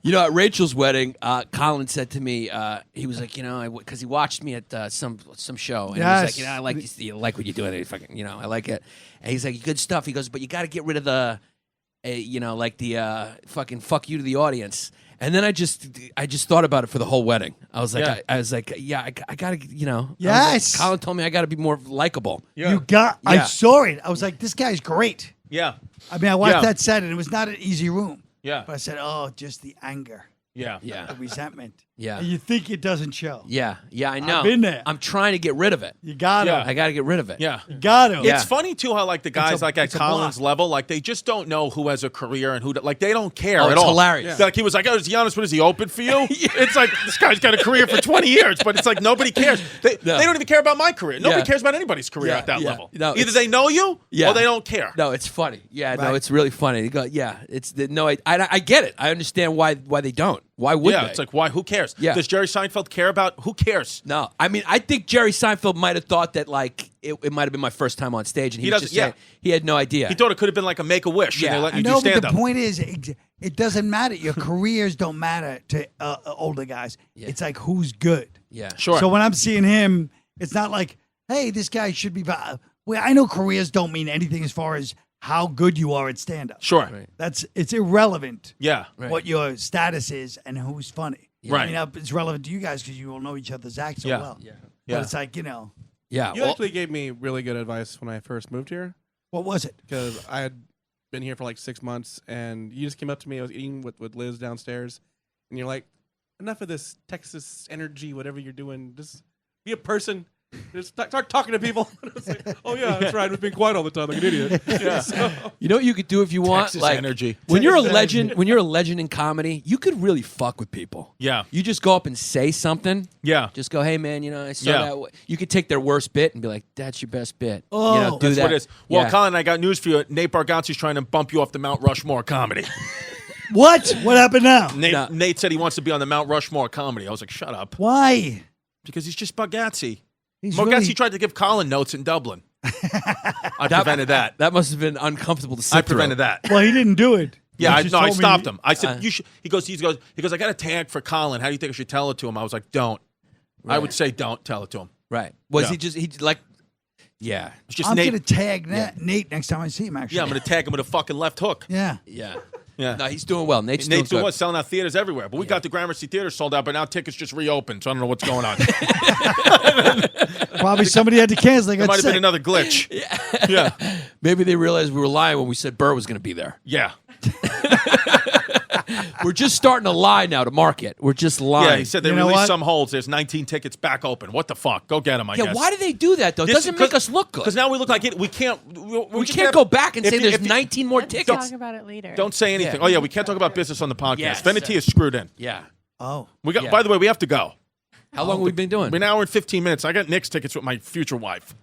You know, at Rachel's wedding, Colin said to me, he was like, because he watched me at some show, and he was like, I like this, you like what you're doing, fucking, I like it, and he's like, good stuff. He goes, but you got to get rid of the, fucking fuck you to the audience. And then I just thought about it for the whole wedding. I was like, Yeah. I gotta, Yes. Colin told me I gotta be more likable. "Yeah, I Yeah. saw it. I was like, this guy's great. yeah, I mean, I watched Yeah. that set, and it was not an easy room. yeah, But I said, oh, just the anger, yeah, Yeah, the resentment. Yeah. And you think it doesn't show. yeah, I know. been there. I'm trying to get rid of it. You got to. Yeah. I gotta get rid of it. yeah." You got to. Yeah. It's funny too how like the guys like at it's a Colin's block. level, like they just don't know who has a career and who like they don't care Oh, at it's all. hilarious. Like he was like, "Oh, is Yannis? What is he open for you?" It's like this guy's got a career for 20 years, but it's like nobody cares. They don't even care about my career. Nobody Yeah. cares about anybody's career Yeah, at that yeah. level. No, Either it's- they know you Yeah. or they don't care. No, it's funny. Yeah, no, Right. it's really funny. You go, yeah, it's the, no, I get it. I understand why they don't. Why would Yeah, they? it's like why? Who cares? Yeah. Does Jerry Seinfeld care about? Who cares? No, I mean, I think Jerry Seinfeld might have thought that like it might have been my first time on stage, and he, He was doesn't- just saying he had no idea. He thought it could have been like a Make a Wish, Yeah. and they let you No, do but stand the up. point is, it doesn't matter. Your careers don't matter to older guys. Yeah. It's like who's good. yeah, Sure. So when I'm seeing him, it's not like, hey, this guy should be. Well, I know careers don't mean anything as far as how good you are at stand up. Sure. Right. It's irrelevant Yeah. Right. what your status is and who's funny. Right. I mean, it's relevant to you guys because you all know each other's acts so Yeah. well. yeah, Yeah. But it's like, yeah. You well, actually gave me really good advice when I first moved here what was it? because I had been here for like 6 months, and you just came up to me. I was eating with Liz downstairs, and you're like, "Enough of this Texas energy, whatever you're doing. Just be a person. Just start talking to people." I was like, "Oh yeah, that's right. I was being quiet all the time like an idiot." Yeah. So, you know what you could do if you want, Texas like energy. when you're a Texas legend. energy. When you're a legend in comedy, you could really fuck with people. Yeah. You just go up and say something. Yeah. Just go, hey man, I saw Yeah. that. You could take their worst bit and be like, that's your best bit. Oh. Do That's that. what it is. Well, Yeah. Colin, I got news for you. Nate Bargatze's trying to bump you off the Mount Rushmore comedy. What? What happened now? Nate, Nate said he wants to be on the Mount Rushmore comedy. I was like, shut up. Why? Because he's just Bargatze. He's Bargatze really- tried to give Colin notes in Dublin. I prevented that. That must have been uncomfortable to sit I prevented through. that. Well, he didn't do it. Yeah, He I just I told me- stopped him. I said, you should. He goes, I got a tag for Colin. How do you think I should tell it to him? I was like, don't. I would say don't tell it to him. Right. Was Yeah. he like, yeah. It's just I'm Nate. going to tag Nate next time I see him, actually. Yeah, I'm going to tag him with a fucking left hook. Yeah. Yeah. Yeah. No, he's doing well. Nate's Nate's doing doing good. what? Selling out theaters everywhere. But we got the Gramercy Theater sold out, but now tickets just reopened, so I don't know what's going on. Probably somebody had to cancel. They There got might have been sick. another glitch. Yeah. Maybe they realized we were lying when we said Burr was going to be there. Yeah. We're just starting to lie now to market. We're just lying. Yeah, he said they You know released what? some holds. There's 19 tickets back open. What the fuck? Go get them, I Yeah, guess. why do they do that, though? It doesn't make us look good. Because now we look like it. We can't. we can't go back and say there's 19 more Let's tickets. talk about it later. Don't say anything. Yeah. Oh yeah, we can't talk about business on the podcast. Yes. Veneti is screwed in. Yeah. Oh. We got. Yeah. By the way, we have to go. How long have we been doing? We're an hour and 15 minutes. I got Nick's tickets with my future wife,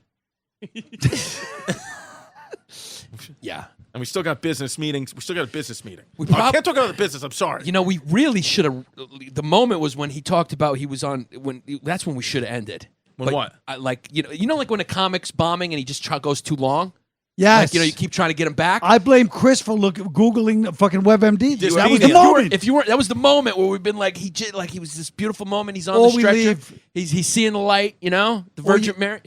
Yeah. and we still got business meetings. We still got a business meeting. We I can't talk about the business. I'm sorry. You know, we really should have. The moment was when he talked about he was on. That's when we should have ended. When But what? like like when a comic's bombing and he just goes too long. Yes. Like, you keep trying to get him back. I blame Chris for Googling the fucking WebMD. Just That being was the there. moment. If you weren't, that was the moment where we've been like, he was this beautiful moment. He's on Or the we stretcher. leave. He's seeing the light. The Virgin Mary.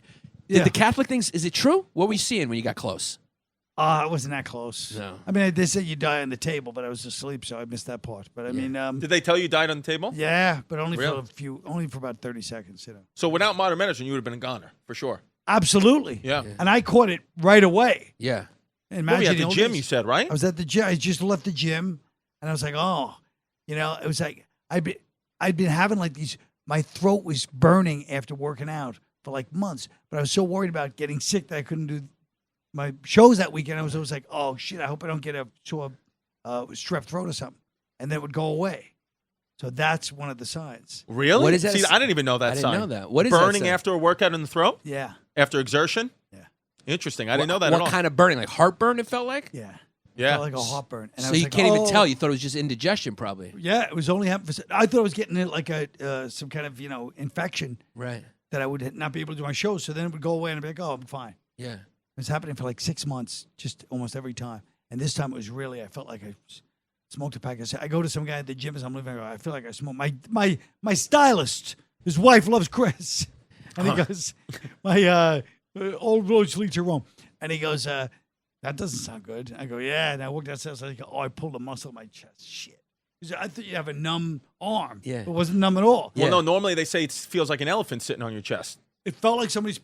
Yeah. Did the Catholic things? Is it true? What were you seeing when you got close? I wasn't that close. No. I mean, they said you die on the table, but I was asleep, so I missed that part. But I mean, Did they tell you died on the table? yeah, but only Really? only for about 30 seconds. So without modern medicine, you would have been a goner for sure. Absolutely. Yeah. And I caught it right away. Yeah. Imagine Well, at the old gym, days. you said, right? I was at the gym. I just left the gym, and I was like, oh, it was like I'd been having like these. My throat was burning after working out for like months, but I was so worried about getting sick that I couldn't do my shows that weekend. I was always like, oh shit, I hope I don't get a strep throat or something, and then it would go away. So that's one of the signs. Really? What is that? See, I didn't even know that I didn't sign. know that. What is that burning sign? after a workout in the throat? Yeah, After exertion? yeah, Interesting. I didn't know that What at all. kind of burning? Like heartburn? It felt like. yeah. Yeah. Felt like a heartburn. And I So was you like, can't even oh. tell. You thought it was just indigestion, probably. Yeah, it was only happening. I thought I was getting it like some kind of infection Right. that I would not be able to do my shows. So then it would go away, and I'd be like, oh, I'm fine. Yeah. It was happening for like 6 months, just almost every time. And this time it was really, I felt like I smoked a pack. I go to some guy at the gym as I'm leaving. I feel like I smoke. My stylist, his wife loves Chris, and he goes, my old road leads to Rome, and he goes, that doesn't sound good. I go, yeah. And I walked outside. I go, I pulled a muscle in my chest. Shit. He said, I thought you have a numb arm. Yeah. It wasn't numb at all. Well, Yeah. no, normally they say it feels like an elephant sitting on your chest. It felt like somebody's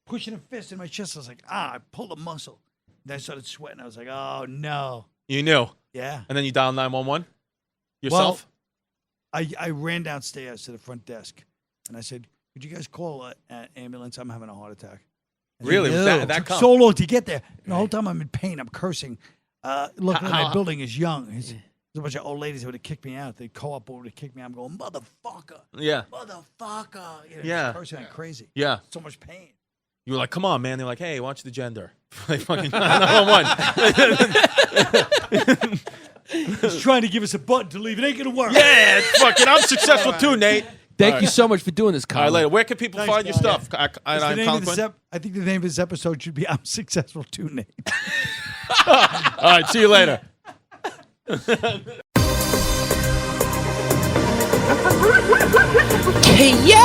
pushing a fist in my chest. I was like, I pulled a muscle. Then I started sweating. I was like, oh, no. You knew. Yeah. And then you dialed 911 yourself? I ran downstairs to the front desk, and I said, could you guys call an ambulance? I'm having a heart attack. And Really? they- Was that it took come? so long to get there. And the whole time I'm in pain. I'm cursing. Luckily, my building is young. There's a bunch of old ladies that would have kicked me out. The co-op would have kicked me out. I'm going, motherfucker. Yeah. Motherfucker. Yeah. Cursing like crazy. Yeah. So much pain. You were like, come on, man. They're like, hey, watch the gender. They fucking 911. He's trying to give us a button to leave. It ain't going to work. Yeah, fucking, I'm successful too, Nate. Thank you so much for doing this, All Colin. right, later. Where can people Thanks, find your guys. stuff? That's the I'm name Colin of this Quinn. I think the name of this episode should be I'm Successful Too, Nate. All right, see you later. Hey, yo!